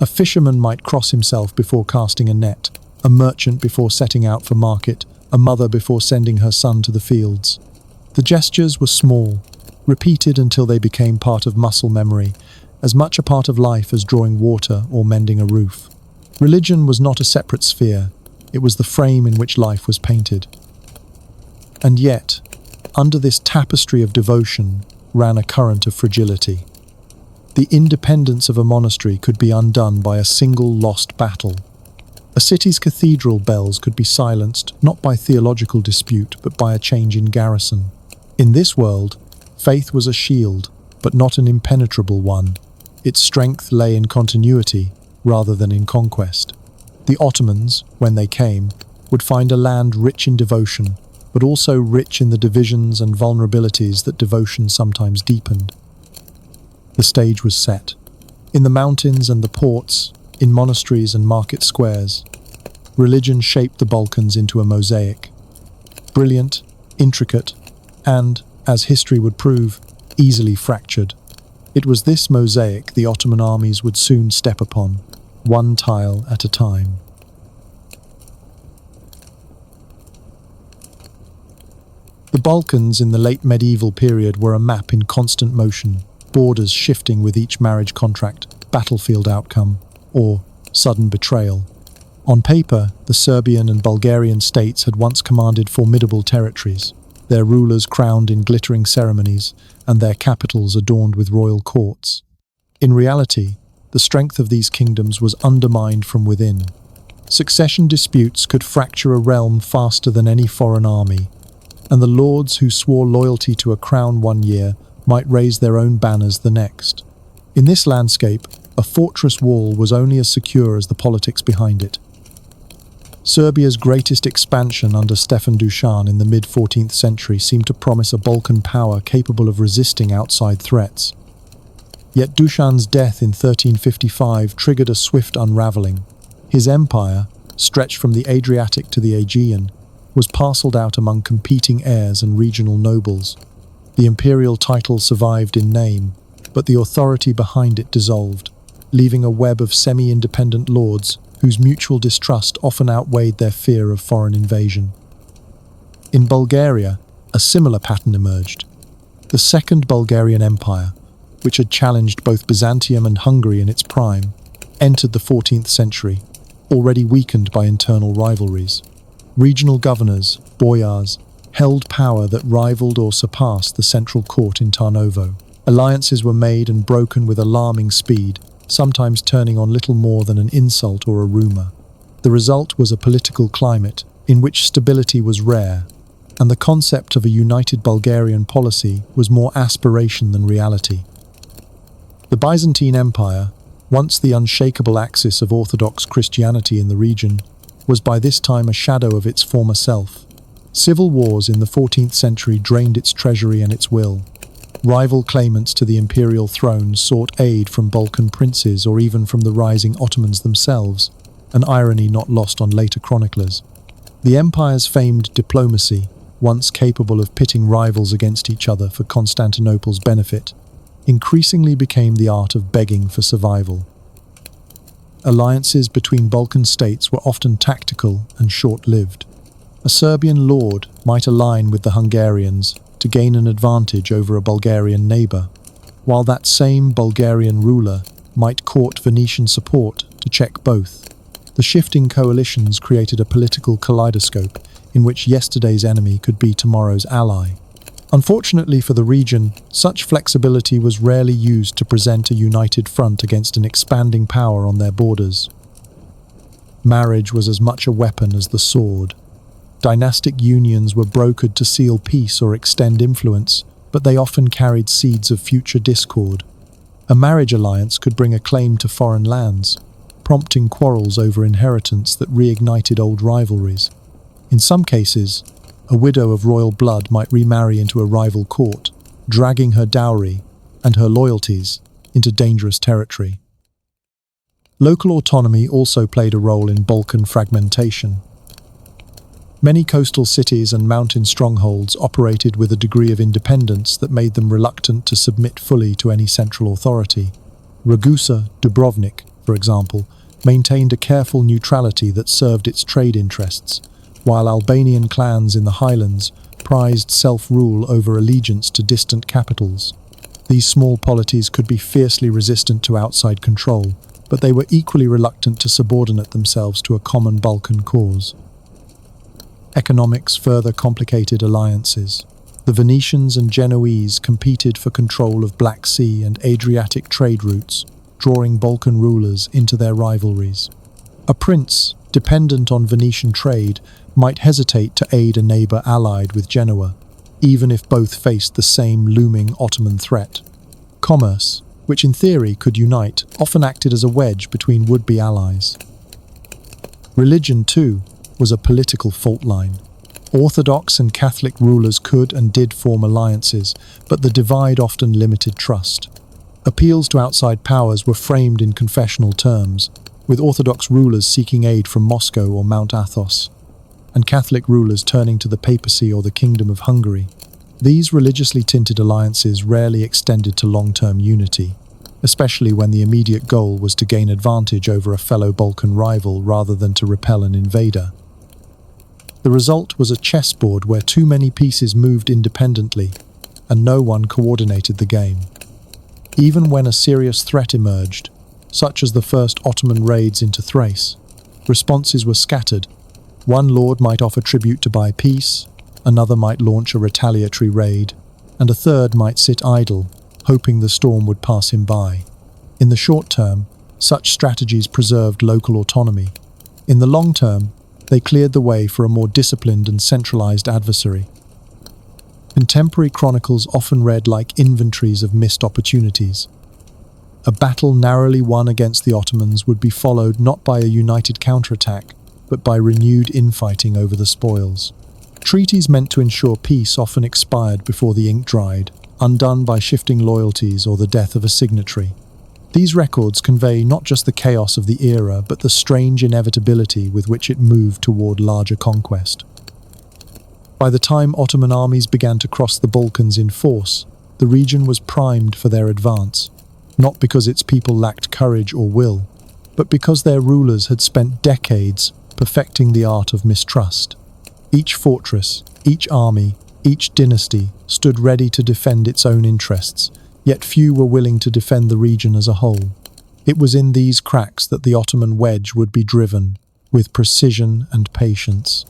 A fisherman might cross himself before casting a net, a merchant before setting out for market, a mother before sending her son to the fields. The gestures were small, repeated until they became part of muscle memory, as much a part of life as drawing water or mending a roof. Religion was not a separate sphere, it was the frame in which life was painted. And yet, under this tapestry of devotion ran a current of fragility. The independence of a monastery could be undone by a single lost battle. A city's cathedral bells could be silenced not by theological dispute but by a change in garrison. In this world, faith was a shield, but not an impenetrable one. Its strength lay in continuity rather than in conquest. The Ottomans, when they came, would find a land rich in devotion, but also rich in the divisions and vulnerabilities that devotion sometimes deepened. The stage was set. In the mountains and the ports, in monasteries and market squares, religion shaped the Balkans into a mosaic. Brilliant, intricate, and, as history would prove, easily fractured. It was this mosaic the Ottoman armies would soon step upon, one tile at a time. The Balkans in the late medieval period were a map in constant motion, borders shifting with each marriage contract, battlefield outcome, or sudden betrayal. On paper, the Serbian and Bulgarian states had once commanded formidable territories, their rulers crowned in glittering ceremonies and their capitals adorned with royal courts. In reality, the strength of these kingdoms was undermined from within. Succession disputes could fracture a realm faster than any foreign army, and the lords who swore loyalty to a crown one year might raise their own banners the next. In this landscape, a fortress wall was only as secure as the politics behind it. Serbia's greatest expansion under Stefan Dušan in the mid-14th century seemed to promise a Balkan power capable of resisting outside threats. Yet Dušan's death in 1355 triggered a swift unraveling. His empire, stretched from the Adriatic to the Aegean, was parceled out among competing heirs and regional nobles. The imperial title survived in name, but the authority behind it dissolved, leaving a web of semi-independent lords whose mutual distrust often outweighed their fear of foreign invasion. In Bulgaria, a similar pattern emerged. The Second Bulgarian Empire, which had challenged both Byzantium and Hungary in its prime, entered the 14th century, already weakened by internal rivalries. Regional governors, boyars, held power that rivaled or surpassed the central court in Tarnovo. Alliances were made and broken with alarming speed, sometimes turning on little more than an insult or a rumour. The result was a political climate in which stability was rare, and the concept of a united Bulgarian policy was more aspiration than reality. The Byzantine Empire, once the unshakable axis of Orthodox Christianity in the region, was by this time a shadow of its former self. Civil wars in the 14th century drained its treasury and its will. Rival claimants to the imperial throne sought aid from Balkan princes or even from the rising Ottomans themselves, an irony not lost on later chroniclers. The empire's famed diplomacy, once capable of pitting rivals against each other for Constantinople's benefit, increasingly became the art of begging for survival. Alliances between Balkan states were often tactical and short-lived. A Serbian lord might align with the Hungarians to gain an advantage over a Bulgarian neighbour, while that same Bulgarian ruler might court Venetian support to check both. The shifting coalitions created a political kaleidoscope in which yesterday's enemy could be tomorrow's ally. Unfortunately for the region, such flexibility was rarely used to present a united front against an expanding power on their borders. Marriage was as much a weapon as the sword. Dynastic unions were brokered to seal peace or extend influence, but they often carried seeds of future discord. A marriage alliance could bring acclaim to foreign lands, prompting quarrels over inheritance that reignited old rivalries. In some cases, a widow of royal blood might remarry into a rival court, dragging her dowry and her loyalties into dangerous territory. Local autonomy also played a role in Balkan fragmentation. Many coastal cities and mountain strongholds operated with a degree of independence that made them reluctant to submit fully to any central authority. Ragusa, Dubrovnik, for example, maintained a careful neutrality that served its trade interests, while Albanian clans in the highlands prized self-rule over allegiance to distant capitals. These small polities could be fiercely resistant to outside control, but they were equally reluctant to subordinate themselves to a common Balkan cause. Economics further complicated alliances. The Venetians and Genoese competed for control of Black Sea and Adriatic trade routes, drawing Balkan rulers into their rivalries. A prince, dependent on Venetian trade, might hesitate to aid a neighbour allied with Genoa, even if both faced the same looming Ottoman threat. Commerce, which in theory could unite, often acted as a wedge between would-be allies. Religion, too, was a political fault line. Orthodox and Catholic rulers could and did form alliances, but the divide often limited trust. Appeals to outside powers were framed in confessional terms, with Orthodox rulers seeking aid from Moscow or Mount Athos, and Catholic rulers turning to the papacy or the Kingdom of Hungary. These religiously tinted alliances rarely extended to long-term unity, especially when the immediate goal was to gain advantage over a fellow Balkan rival rather than to repel an invader. The result was a chessboard where too many pieces moved independently, and no one coordinated the game. Even when a serious threat emerged, such as the first Ottoman raids into Thrace, responses were scattered. One lord might offer tribute to buy peace, another might launch a retaliatory raid, and a third might sit idle, hoping the storm would pass him by. In the short term, such strategies preserved local autonomy. In the long term, they cleared the way for a more disciplined and centralized adversary. Contemporary chronicles often read like inventories of missed opportunities. A battle narrowly won against the Ottomans would be followed not by a united counterattack, but by renewed infighting over the spoils. Treaties meant to ensure peace often expired before the ink dried, undone by shifting loyalties or the death of a signatory. These records convey not just the chaos of the era, but the strange inevitability with which it moved toward larger conquest. By the time Ottoman armies began to cross the Balkans in force, the region was primed for their advance, not because its people lacked courage or will, but because their rulers had spent decades perfecting the art of mistrust. Each fortress, each army, each dynasty stood ready to defend its own interests, yet few were willing to defend the region as a whole. It was in these cracks that the Ottoman wedge would be driven, with precision and patience.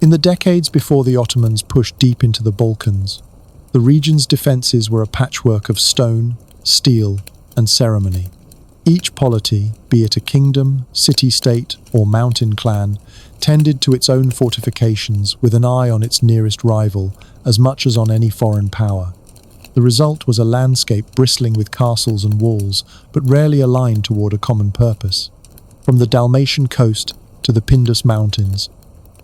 In the decades before the Ottomans pushed deep into the Balkans, the region's defences were a patchwork of stone, steel, and ceremony. Each polity, be it a kingdom, city-state, or mountain clan, tended to its own fortifications with an eye on its nearest rival as much as on any foreign power. The result was a landscape bristling with castles and walls, but rarely aligned toward a common purpose. From the Dalmatian coast to the Pindus Mountains,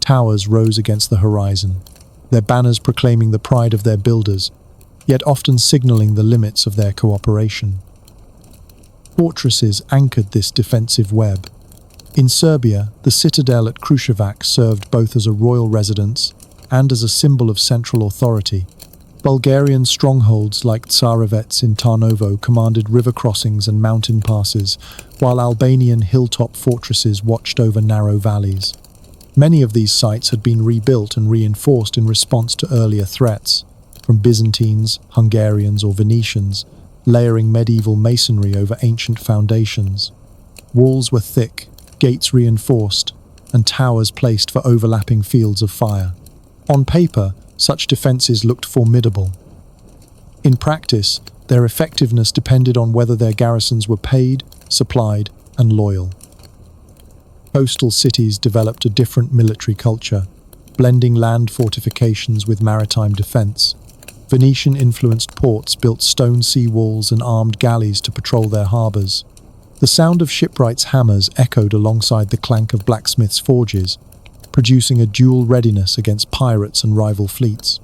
towers rose against the horizon, their banners proclaiming the pride of their builders, yet often signaling the limits of their cooperation. Fortresses anchored this defensive web. In Serbia, the citadel at Kruševac served both as a royal residence and as a symbol of central authority. Bulgarian strongholds like Tsarevets in Tarnovo commanded river crossings and mountain passes, while Albanian hilltop fortresses watched over narrow valleys. Many of these sites had been rebuilt and reinforced in response to earlier threats, from Byzantines, Hungarians, or Venetians, layering medieval masonry over ancient foundations. Walls were thick, gates reinforced, and towers placed for overlapping fields of fire. On paper, such defences looked formidable. In practice, their effectiveness depended on whether their garrisons were paid, supplied, and loyal. Coastal cities developed a different military culture, blending land fortifications with maritime defence. Venetian-influenced ports built stone sea walls and armed galleys to patrol their harbours. The sound of shipwrights' hammers echoed alongside the clank of blacksmiths' forges, producing a dual readiness against pirates and rival fleets.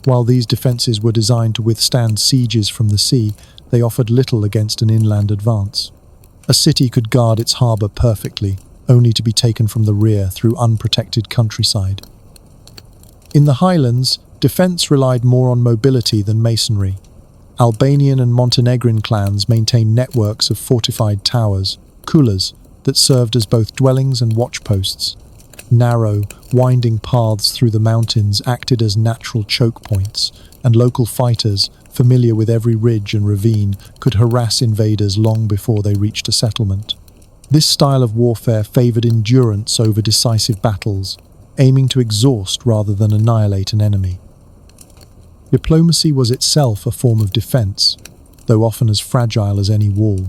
While these defences were designed to withstand sieges from the sea, they offered little against an inland advance. A city could guard its harbour perfectly, only to be taken from the rear through unprotected countryside. In the highlands, defence relied more on mobility than masonry. Albanian and Montenegrin clans maintained networks of fortified towers, kulas, that served as both dwellings and watchposts. Narrow, winding paths through the mountains acted as natural choke points, and local fighters, familiar with every ridge and ravine, could harass invaders long before they reached a settlement. This style of warfare favoured endurance over decisive battles, aiming to exhaust rather than annihilate an enemy. Diplomacy was itself a form of defence, though often as fragile as any wall.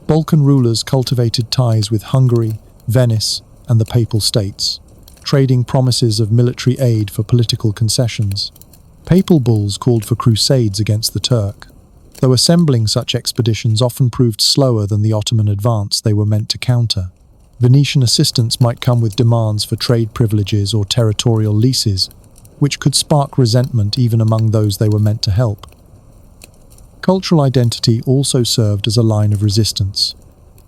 Balkan rulers cultivated ties with Hungary, Venice, and the Papal States, trading promises of military aid for political concessions. Papal bulls called for crusades against the Turk, though assembling such expeditions often proved slower than the Ottoman advance they were meant to counter. Venetian assistance might come with demands for trade privileges or territorial leases, which could spark resentment even among those they were meant to help. Cultural identity also served as a line of resistance.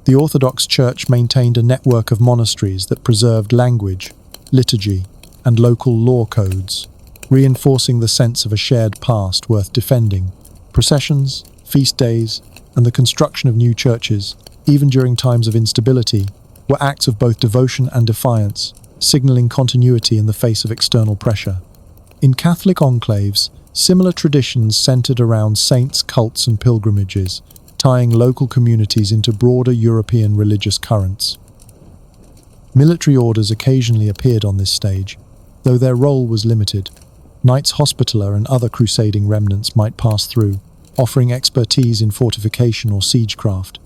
The Orthodox Church maintained a network of monasteries that preserved language, liturgy, and local law codes, reinforcing the sense of a shared past worth defending. Processions, feast days, and the construction of new churches, even during times of instability, were acts of both devotion and defiance, signaling continuity in the face of external pressure. In Catholic enclaves, similar traditions centered around saints, cults, and pilgrimages, tying local communities into broader European religious currents. Military orders occasionally appeared on this stage, though their role was limited. Knights Hospitaller and other crusading remnants might pass through, offering expertise in fortification or siegecraft.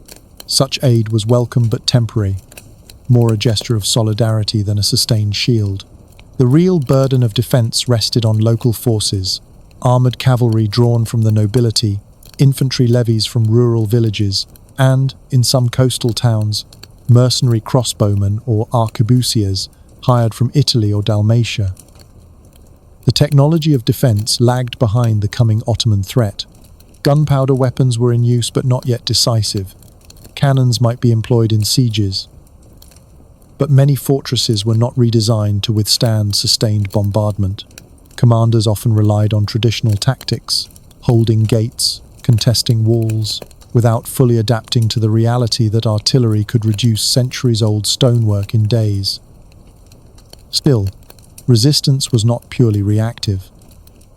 Such aid was welcome but temporary, more a gesture of solidarity than a sustained shield. The real burden of defense rested on local forces, armored cavalry drawn from the nobility, infantry levies from rural villages, and, in some coastal towns, mercenary crossbowmen or arquebusiers hired from Italy or Dalmatia. The technology of defense lagged behind the coming Ottoman threat. Gunpowder weapons were in use but not yet decisive. Cannons might be employed in sieges, but many fortresses were not redesigned to withstand sustained bombardment. Commanders often relied on traditional tactics, holding gates, contesting walls, without fully adapting to the reality that artillery could reduce centuries-old stonework in days. Still, resistance was not purely reactive.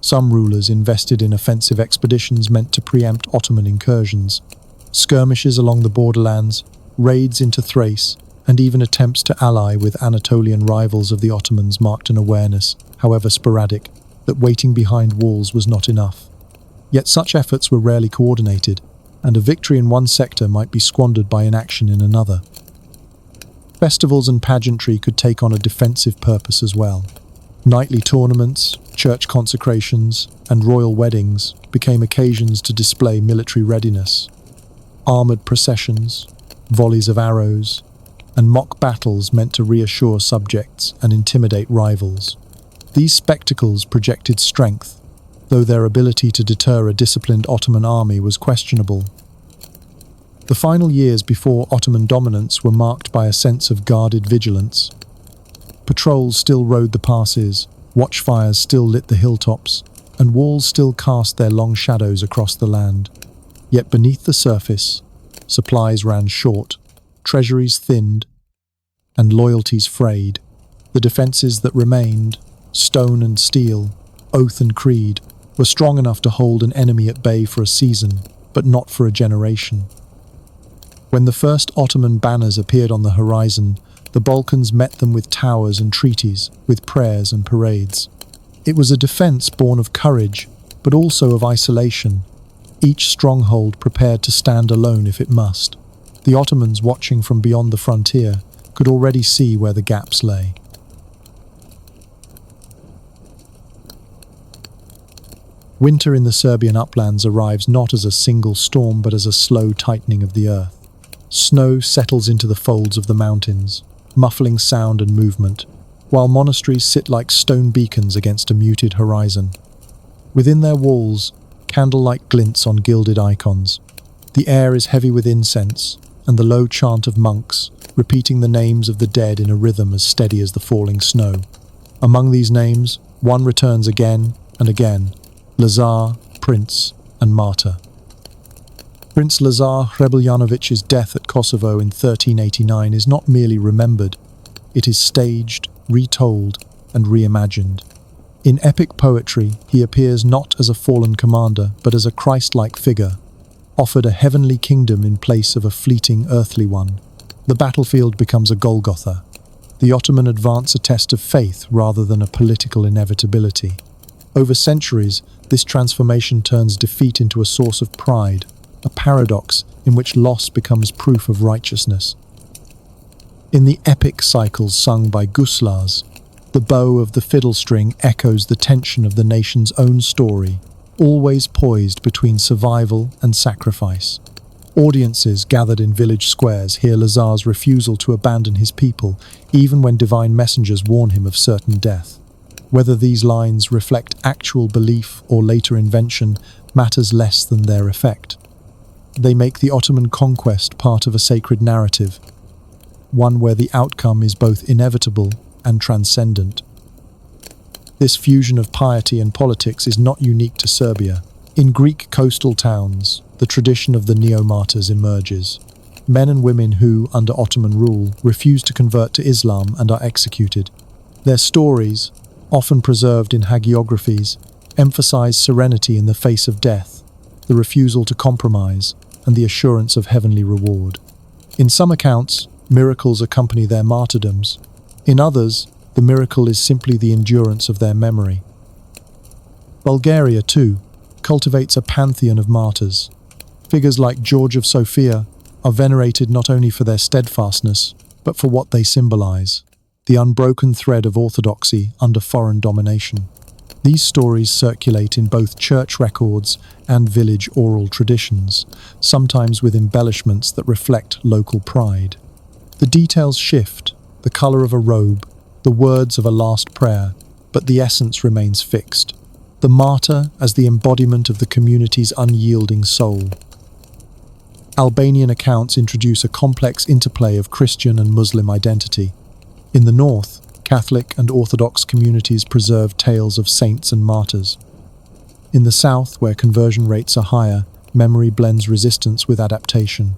Some rulers invested in offensive expeditions meant to preempt Ottoman incursions. Skirmishes along the borderlands, raids into Thrace, and even attempts to ally with Anatolian rivals of the Ottomans marked an awareness, however sporadic, that waiting behind walls was not enough. Yet such efforts were rarely coordinated, and a victory in one sector might be squandered by inaction in another. Festivals and pageantry could take on a defensive purpose as well. Knightly tournaments, church consecrations, and royal weddings became occasions to display military readiness. Armored processions, volleys of arrows, and mock battles meant to reassure subjects and intimidate rivals. These spectacles projected strength, though their ability to deter a disciplined Ottoman army was questionable. The final years before Ottoman dominance were marked by a sense of guarded vigilance. Patrols still rode the passes, watchfires still lit the hilltops, and walls still cast their long shadows across the land. Yet beneath the surface, supplies ran short, treasuries thinned, and loyalties frayed. The defences that remained, stone and steel, oath and creed, were strong enough to hold an enemy at bay for a season, but not for a generation. When the first Ottoman banners appeared on the horizon, the Balkans met them with towers and treaties, with prayers and parades. It was a defence born of courage, but also of isolation, each stronghold prepared to stand alone if it must. The Ottomans, watching from beyond the frontier, could already see where the gaps lay. Winter in the Serbian uplands arrives not as a single storm but as a slow tightening of the earth. Snow settles into the folds of the mountains, muffling sound and movement, while monasteries sit like stone beacons against a muted horizon. Within their walls, candlelight glints on gilded icons. The air is heavy with incense, and the low chant of monks, repeating the names of the dead in a rhythm as steady as the falling snow. Among these names, one returns again and again: Lazar, Prince, and Martyr. Prince Lazar Hrebeljanović's death at Kosovo in 1389 is not merely remembered, it is staged, retold, and reimagined. In epic poetry, he appears not as a fallen commander, but as a Christ-like figure, offered a heavenly kingdom in place of a fleeting earthly one. The battlefield becomes a Golgotha. The Ottoman advance a test of faith rather than a political inevitability. Over centuries, this transformation turns defeat into a source of pride, a paradox in which loss becomes proof of righteousness. In the epic cycles sung by guslars, the bow of the fiddle string echoes the tension of the nation's own story, always poised between survival and sacrifice. Audiences gathered in village squares hear Lazar's refusal to abandon his people, even when divine messengers warn him of certain death. Whether these lines reflect actual belief or later invention matters less than their effect. They make the Ottoman conquest part of a sacred narrative, one where the outcome is both inevitable and transcendent. This fusion of piety and politics is not unique to Serbia. In Greek coastal towns, the tradition of the neo-martyrs emerges. Men and women who, under Ottoman rule, refuse to convert to Islam and are executed. Their stories, often preserved in hagiographies, emphasize serenity in the face of death, the refusal to compromise, and the assurance of heavenly reward. In some accounts, miracles accompany their martyrdoms. In others, the miracle is simply the endurance of their memory. Bulgaria, too, cultivates a pantheon of martyrs. Figures like George of Sofia are venerated not only for their steadfastness, but for what they symbolize, the unbroken thread of orthodoxy under foreign domination. These stories circulate in both church records and village oral traditions, sometimes with embellishments that reflect local pride. The details shift, the color of a robe, the words of a last prayer, but the essence remains fixed. The martyr as the embodiment of the community's unyielding soul. Albanian accounts introduce a complex interplay of Christian and Muslim identity. In the north, Catholic and Orthodox communities preserve tales of saints and martyrs. In the south, where conversion rates are higher, memory blends resistance with adaptation.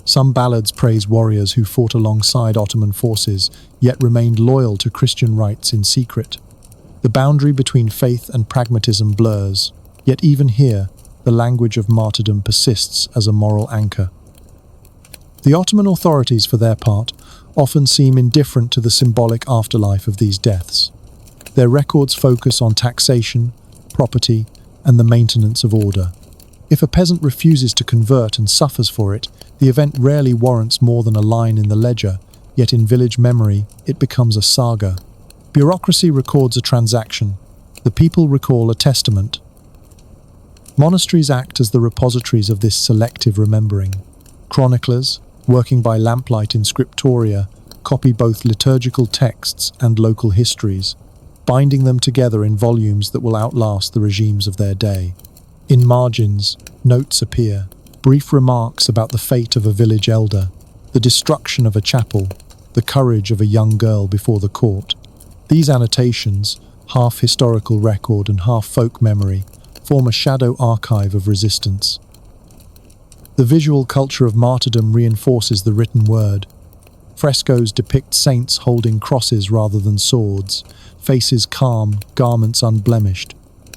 Some ballads praise warriors who fought alongside Ottoman forces, yet remained loyal to Christian rites in secret. The boundary between faith and pragmatism blurs, yet even here, the language of martyrdom persists as a moral anchor. The Ottoman authorities, for their part, often seem indifferent to the symbolic afterlife of these deaths. Their records focus on taxation, property, and the maintenance of order. If a peasant refuses to convert and suffers for it, the event rarely warrants more than a line in the ledger, yet in village memory, it becomes a saga. Bureaucracy records a transaction. The people recall a testament. Monasteries act as the repositories of this selective remembering. Chroniclers, working by lamplight in scriptoria, copy both liturgical texts and local histories, binding them together in volumes that will outlast the regimes of their day. In margins, notes appear, brief remarks about the fate of a village elder, the destruction of a chapel, the courage of a young girl before the court. These annotations, half historical record and half folk memory, form a shadow archive of resistance. The visual culture of martyrdom reinforces the written word. Frescoes depict saints holding crosses rather than swords, faces calm, garments unblemished.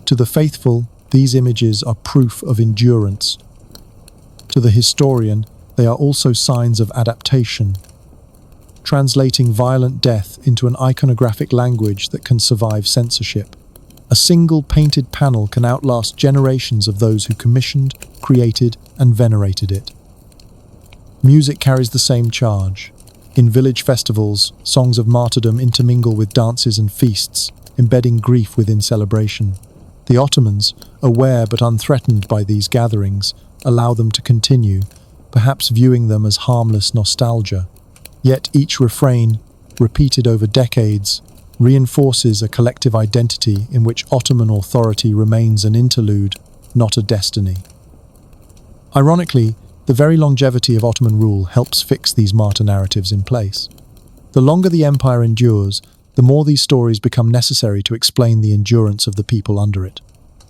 To the faithful, these images are proof of endurance. To the historian, they are also signs of adaptation, translating violent death into an iconographic language that can survive censorship. A single painted panel can outlast generations of those who commissioned, created, and venerated it. Music carries the same charge. In village festivals, songs of martyrdom intermingle with dances and feasts, embedding grief within celebration. The Ottomans, aware but unthreatened by these gatherings, allow them to continue, perhaps viewing them as harmless nostalgia. Yet each refrain, repeated over decades, reinforces a collective identity in which Ottoman authority remains an interlude, not a destiny. Ironically, the very longevity of Ottoman rule helps fix these martyr narratives in place. The longer the empire endures, the more these stories become necessary to explain the endurance of the people under it.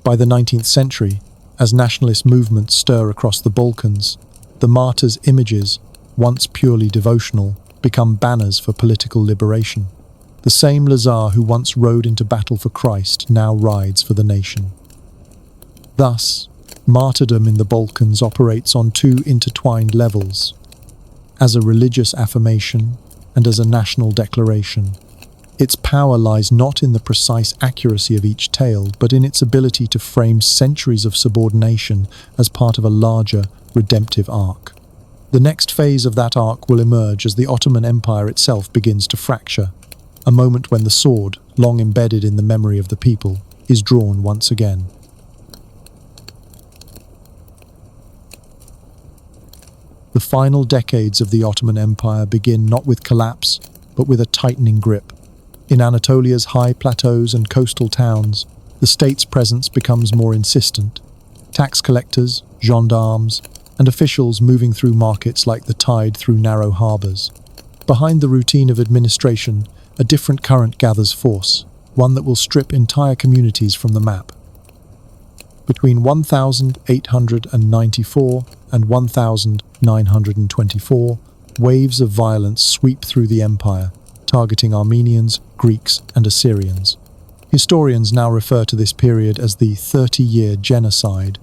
By the 19th century, as nationalist movements stir across the Balkans, the martyrs' images, once purely devotional, become banners for political liberation. The same Lazar who once rode into battle for Christ now rides for the nation. Thus, martyrdom in the Balkans operates on two intertwined levels, as a religious affirmation and as a national declaration. Its power lies not in the precise accuracy of each tale, but in its ability to frame centuries of subordination as part of a larger, redemptive arc. The next phase of that arc will emerge as the Ottoman Empire itself begins to fracture, a moment when the sword, long embedded in the memory of the people, is drawn once again. The final decades of the Ottoman Empire begin not with collapse, but with a tightening grip. In Anatolia's high plateaus and coastal towns, the state's presence becomes more insistent. Tax collectors, gendarmes, and officials moving through markets like the tide through narrow harbours. Behind the routine of administration, a different current gathers force, one that will strip entire communities from the map. Between 1894 and 1924, waves of violence sweep through the empire, targeting Armenians, Greeks, and Assyrians. Historians now refer to this period as the 30-year genocide,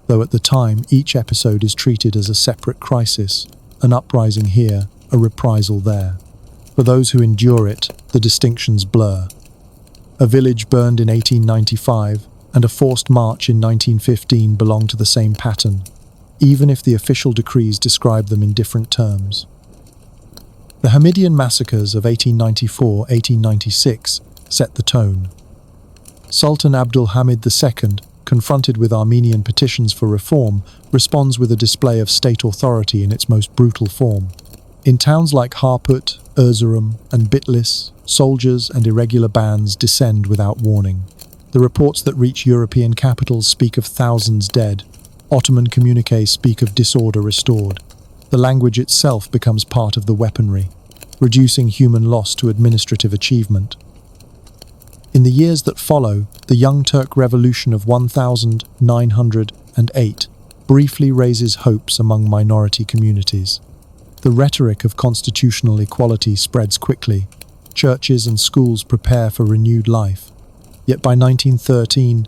though at the time each episode is treated as a separate crisis, an uprising here, a reprisal there. For those who endure it, the distinctions blur. A village burned in 1895 and a forced march in 1915 belong to the same pattern, even if the official decrees describe them in different terms. The Hamidian massacres of 1894-1896 set the tone. Sultan Abdul Hamid II, confronted with Armenian petitions for reform, responds with a display of state authority in its most brutal form. In towns like Harput, Erzurum, and Bitlis, soldiers and irregular bands descend without warning. The reports that reach European capitals speak of thousands dead. Ottoman communiques speak of disorder restored. The language itself becomes part of the weaponry, reducing human loss to administrative achievement. In the years that follow, the Young Turk Revolution of 1908 briefly raises hopes among minority communities. The rhetoric of constitutional equality spreads quickly. Churches and schools prepare for renewed life. Yet by 1913,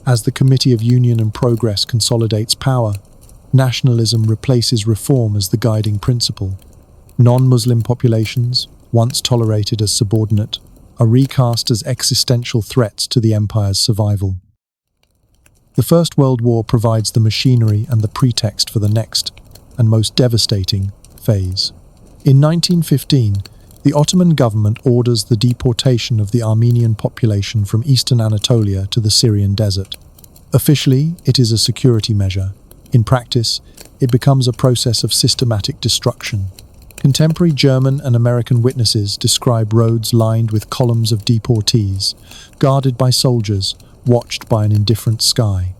as the Committee of Union and Progress consolidates power, nationalism replaces reform as the guiding principle. Non-Muslim populations, once tolerated as subordinate, are recast as existential threats to the empire's survival. The First World War provides the machinery and the pretext for the next, and most devastating, phase. In 1915, the Ottoman government orders the deportation of the Armenian population from eastern Anatolia to the Syrian desert. Officially, it is a security measure. In practice, it becomes a process of systematic destruction. Contemporary German and American witnesses describe roads lined with columns of deportees, guarded by soldiers, watched by an indifferent sky.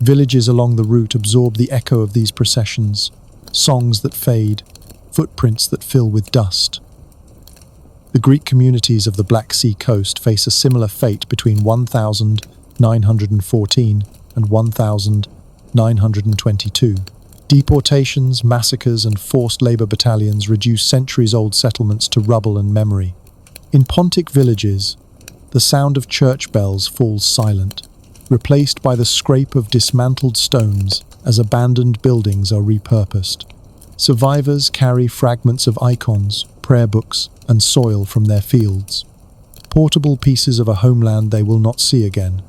Villages along the route absorb the echo of these processions, songs that fade, footprints that fill with dust. The Greek communities of the Black Sea coast face a similar fate between 1914 and 1922. Deportations, massacres, and forced labor battalions reduce centuries-old settlements to rubble and memory. In Pontic villages, the sound of church bells falls silent, replaced by the scrape of dismantled stones as abandoned buildings are repurposed. Survivors carry fragments of icons, prayer books, and soil from their fields, portable pieces of a homeland they will not see again.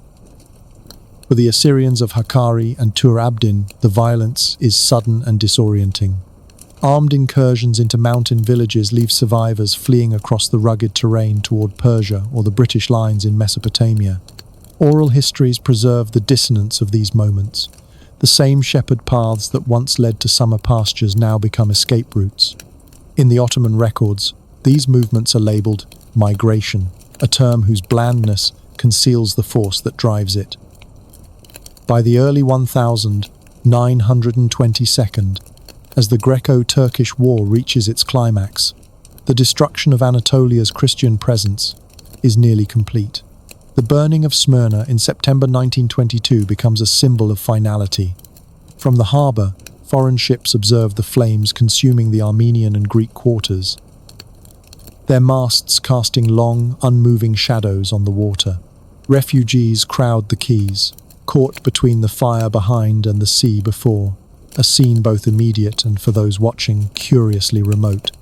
For the Assyrians of Hakkari and Tur Abdin, the violence is sudden and disorienting. Armed incursions into mountain villages leave survivors fleeing across the rugged terrain toward Persia or the British lines in Mesopotamia. Oral histories preserve the dissonance of these moments. The same shepherd paths that once led to summer pastures now become escape routes. In the Ottoman records, these movements are labelled migration, a term whose blandness conceals the force that drives it. By the early 1922, as the Greco-Turkish War reaches its climax, the destruction of Anatolia's Christian presence is nearly complete. The burning of Smyrna in September 1922 becomes a symbol of finality. From the harbour, foreign ships observe the flames consuming the Armenian and Greek quarters, their masts casting long, unmoving shadows on the water. Refugees crowd the quays, caught between the fire behind and the sea before, a scene both immediate and, for those watching, curiously remote.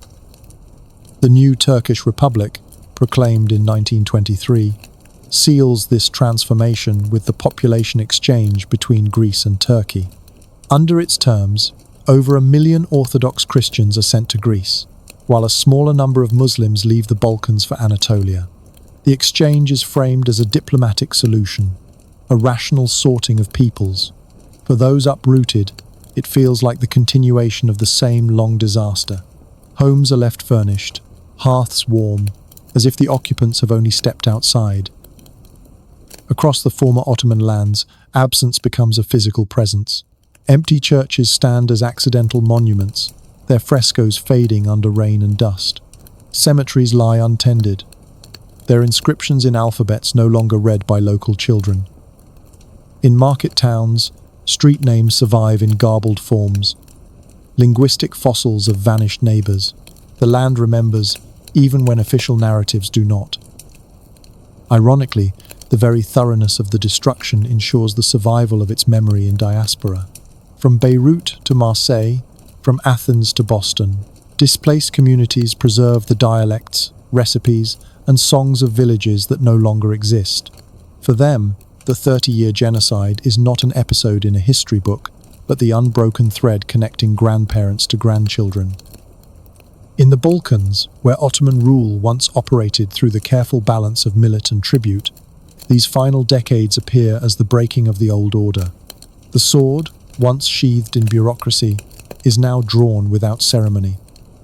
The new Turkish Republic, proclaimed in 1923, seals this transformation with the population exchange between Greece and Turkey. Under its terms, over 1 million Orthodox Christians are sent to Greece, while a smaller number of Muslims leave the Balkans for Anatolia. The exchange is framed as a diplomatic solution, a rational sorting of peoples. For those uprooted, it feels like the continuation of the same long disaster. Homes are left furnished, hearths warm, as if the occupants have only stepped outside. Across the former Ottoman lands, absence becomes a physical presence. Empty churches stand as accidental monuments, their frescoes fading under rain and dust. Cemeteries lie untended, their inscriptions in alphabets no longer read by local children. In market towns, street names survive in garbled forms, linguistic fossils of vanished neighbors. The land remembers, even when official narratives do not. Ironically, the very thoroughness of the destruction ensures the survival of its memory in diaspora. From Beirut to Marseille, from Athens to Boston, displaced communities preserve the dialects, recipes, and songs of villages that no longer exist. For them, the 30-year genocide is not an episode in a history book, but the unbroken thread connecting grandparents to grandchildren. In the Balkans, where Ottoman rule once operated through the careful balance of millet and tribute, these final decades appear as the breaking of the old order. The sword, once sheathed in bureaucracy, is now drawn without ceremony.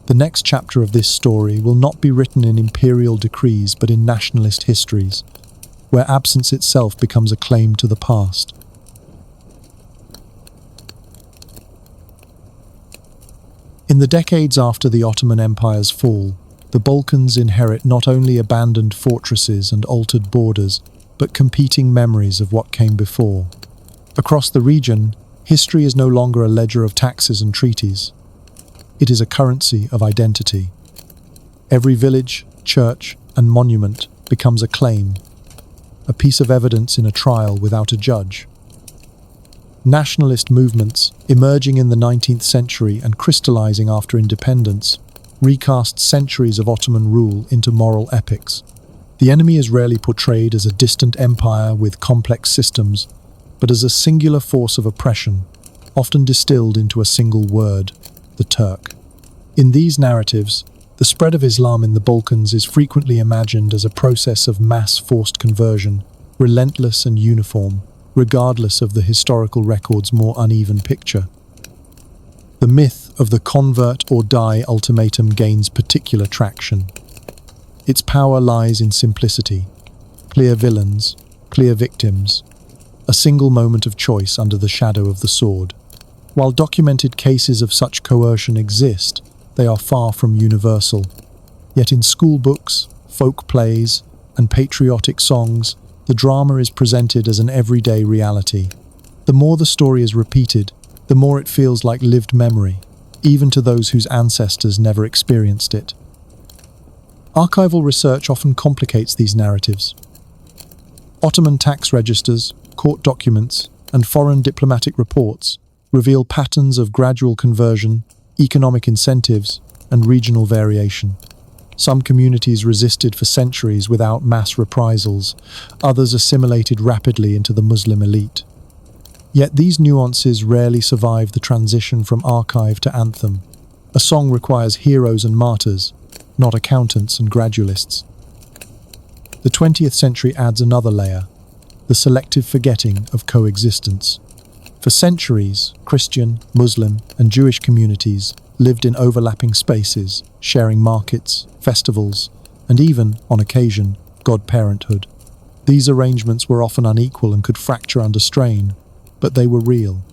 The next chapter of this story will not be written in imperial decrees but in nationalist histories, where absence itself becomes a claim to the past. In the decades after the Ottoman Empire's fall, the Balkans inherit not only abandoned fortresses and altered borders, but competing memories of what came before. Across the region, history is no longer a ledger of taxes and treaties. It is a currency of identity. Every village, church, and monument becomes a claim, a piece of evidence in a trial without a judge. Nationalist movements, emerging in the 19th century and crystallizing after independence, recast centuries of Ottoman rule into moral epics. The enemy is rarely portrayed as a distant empire with complex systems, but as a singular force of oppression, often distilled into a single word: the Turk. In these narratives, the spread of Islam in the Balkans is frequently imagined as a process of mass forced conversion, relentless and uniform, regardless of the historical record's more uneven picture. The myth of the convert or die ultimatum gains particular traction. Its power lies in simplicity: clear villains, clear victims, a single moment of choice under the shadow of the sword. While documented cases of such coercion exist, they are far from universal. Yet in school books, folk plays, and patriotic songs, the drama is presented as an everyday reality. The more the story is repeated, the more it feels like lived memory, even to those whose ancestors never experienced it. Archival research often complicates these narratives. Ottoman tax registers, court documents, and foreign diplomatic reports reveal patterns of gradual conversion, economic incentives, and regional variation. Some communities resisted for centuries without mass reprisals, others assimilated rapidly into the Muslim elite. Yet these nuances rarely survive the transition from archive to anthem. A song requires heroes and martyrs, not accountants and gradualists. The 20th century adds another layer: the selective forgetting of coexistence. For centuries, Christian, Muslim, and Jewish communities lived in overlapping spaces, sharing markets, festivals, and even, on occasion, godparenthood. These arrangements were often unequal and could fracture under strain, but they were real.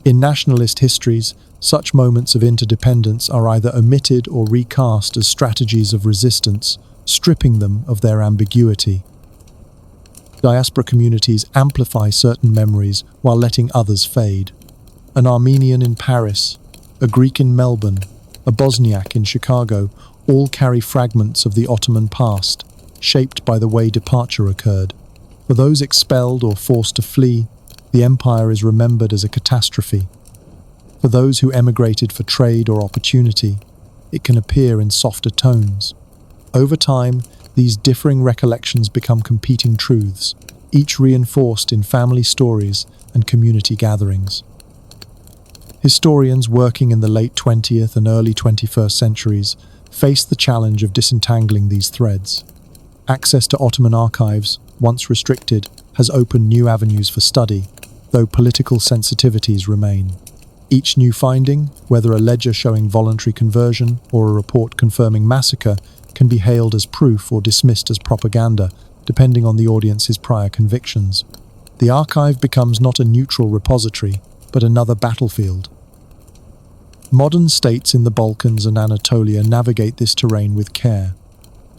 In nationalist histories, such moments of interdependence are either omitted or recast as strategies of resistance, stripping them of their ambiguity. Diaspora communities amplify certain memories while letting others fade. An Armenian in Paris, a Greek in Melbourne, a Bosniak in Chicago all carry fragments of the Ottoman past, shaped by the way departure occurred. For those expelled or forced to flee, the empire is remembered as a catastrophe. For those who emigrated for trade or opportunity, it can appear in softer tones. Over time, these differing recollections become competing truths, each reinforced in family stories and community gatherings. Historians working in the late 20th and early 21st centuries faced the challenge of disentangling these threads. Access to Ottoman archives, once restricted, has opened new avenues for study, though political sensitivities remain. Each new finding, whether a ledger showing voluntary conversion or a report confirming massacre, can be hailed as proof or dismissed as propaganda, depending on the audience's prior convictions. The archive becomes not a neutral repository, but another battlefield. Modern states in the Balkans and Anatolia navigate this terrain with care.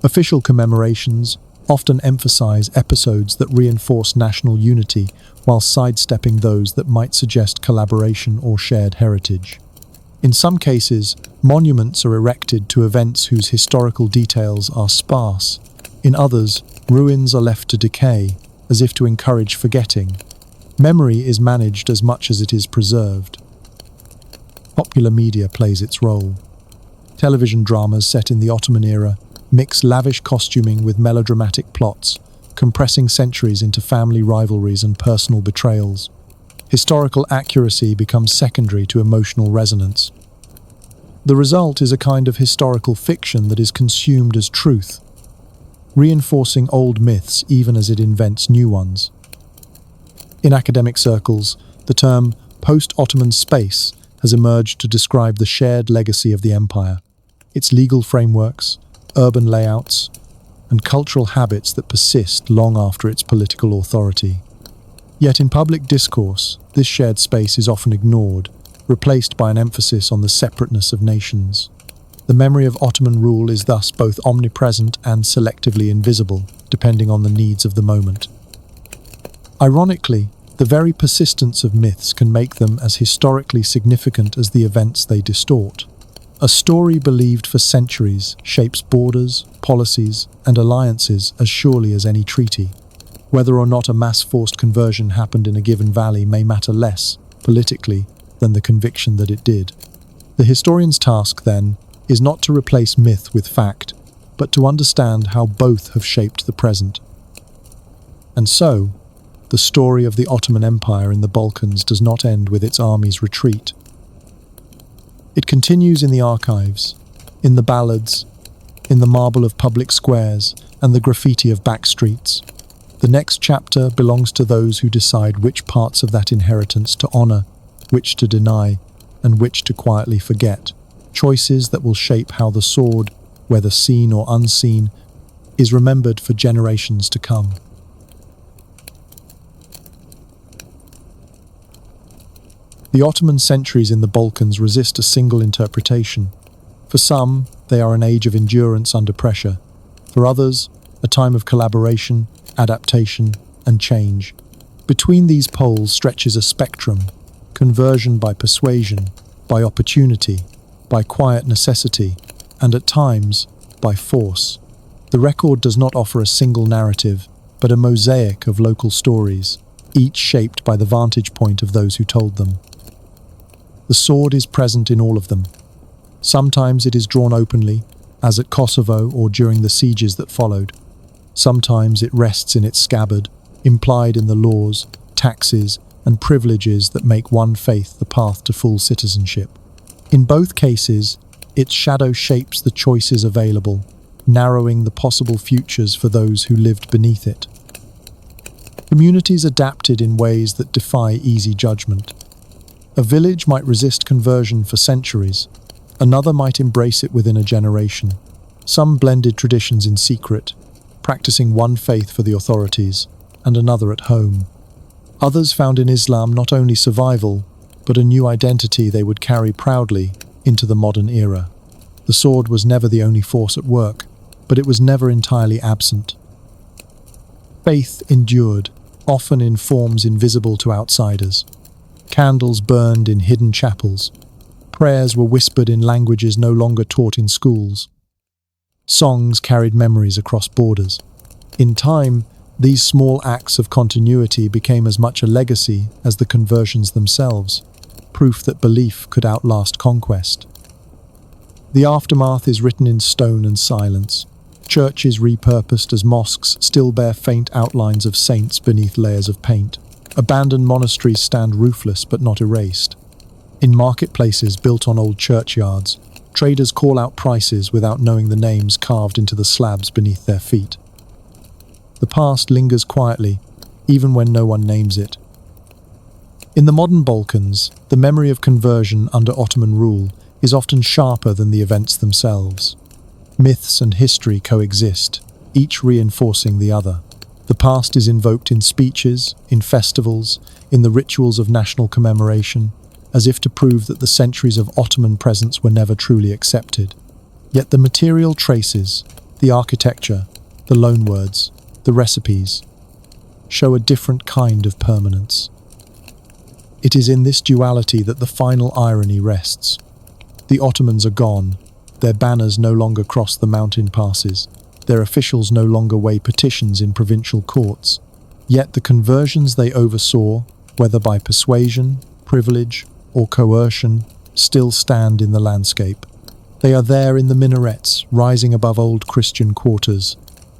Official commemorations, often emphasize episodes that reinforce national unity while sidestepping those that might suggest collaboration or shared heritage. In some cases, monuments are erected to events whose historical details are sparse. In others, ruins are left to decay, as if to encourage forgetting. Memory is managed as much as it is preserved. Popular media plays its role. Television dramas set in the Ottoman era mix lavish costuming with melodramatic plots, compressing centuries into family rivalries and personal betrayals. Historical accuracy becomes secondary to emotional resonance. The result is a kind of historical fiction that is consumed as truth, reinforcing old myths even as it invents new ones. In academic circles, the term post-Ottoman space has emerged to describe the shared legacy of the empire, its legal frameworks, urban layouts, and cultural habits that persist long after its political authority. Yet in public discourse, this shared space is often ignored, replaced by an emphasis on the separateness of nations. The memory of Ottoman rule is thus both omnipresent and selectively invisible, depending on the needs of the moment. Ironically, the very persistence of myths can make them as historically significant as the events they distort. A story believed for centuries shapes borders, policies, and alliances as surely as any treaty. Whether or not a mass-forced conversion happened in a given valley may matter less, politically, than the conviction that it did. The historian's task, then, is not to replace myth with fact, but to understand how both have shaped the present. And so, the story of the Ottoman Empire in the Balkans does not end with its army's retreat. It continues in the archives, in the ballads, in the marble of public squares, and the graffiti of back streets. The next chapter belongs to those who decide which parts of that inheritance to honor, which to deny, and which to quietly forget. Choices that will shape how the sword, whether seen or unseen, is remembered for generations to come. The Ottoman centuries in the Balkans resist a single interpretation. For some, they are an age of endurance under pressure. For others, a time of collaboration, adaptation, and change. Between these poles stretches a spectrum, conversion by persuasion, by opportunity, by quiet necessity, and at times, by force. The record does not offer a single narrative, but a mosaic of local stories, each shaped by the vantage point of those who told them. The sword is present in all of them. Sometimes it is drawn openly, as at Kosovo or during the sieges that followed. Sometimes it rests in its scabbard, implied in the laws, taxes, and privileges that make one faith the path to full citizenship. In both cases, its shadow shapes the choices available, narrowing the possible futures for those who lived beneath it. Communities adapted in ways that defy easy judgment. A village might resist conversion for centuries, another might embrace it within a generation. Some blended traditions in secret, practicing one faith for the authorities, and another at home. Others found in Islam not only survival, but a new identity they would carry proudly into the modern era. The sword was never the only force at work, but it was never entirely absent. Faith endured, often in forms invisible to outsiders. Candles burned in hidden chapels. Prayers were whispered in languages no longer taught in schools. Songs carried memories across borders. In time, these small acts of continuity became as much a legacy as the conversions themselves, proof that belief could outlast conquest. The aftermath is written in stone and silence. Churches repurposed as mosques still bear faint outlines of saints beneath layers of paint. Abandoned monasteries stand roofless but not erased. In marketplaces built on old churchyards, traders call out prices without knowing the names carved into the slabs beneath their feet. The past lingers quietly, even when no one names it. In the modern Balkans, the memory of conversion under Ottoman rule is often sharper than the events themselves. Myths and history coexist, each reinforcing the other. The past is invoked in speeches, in festivals, in the rituals of national commemoration, as if to prove that the centuries of Ottoman presence were never truly accepted. Yet the material traces, the architecture, the loanwords, the recipes, show a different kind of permanence. It is in this duality that the final irony rests. The Ottomans are gone, their banners no longer cross the mountain passes, their officials no longer weigh petitions in provincial courts, yet the conversions they oversaw, whether by persuasion, privilege, or coercion, still stand in the landscape. They are there in the minarets, rising above old Christian quarters,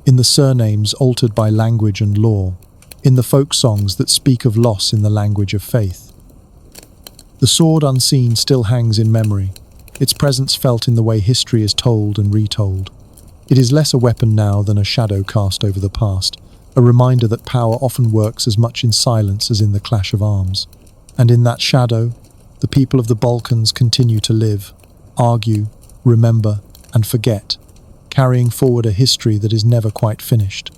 in the surnames altered by language and law, in the folk songs that speak of loss in the language of faith. The sword unseen still hangs in memory, its presence felt in the way history is told and retold. It is less a weapon now than a shadow cast over the past, a reminder that power often works as much in silence as in the clash of arms. And in that shadow, the people of the Balkans continue to live, argue, remember, and forget, carrying forward a history that is never quite finished.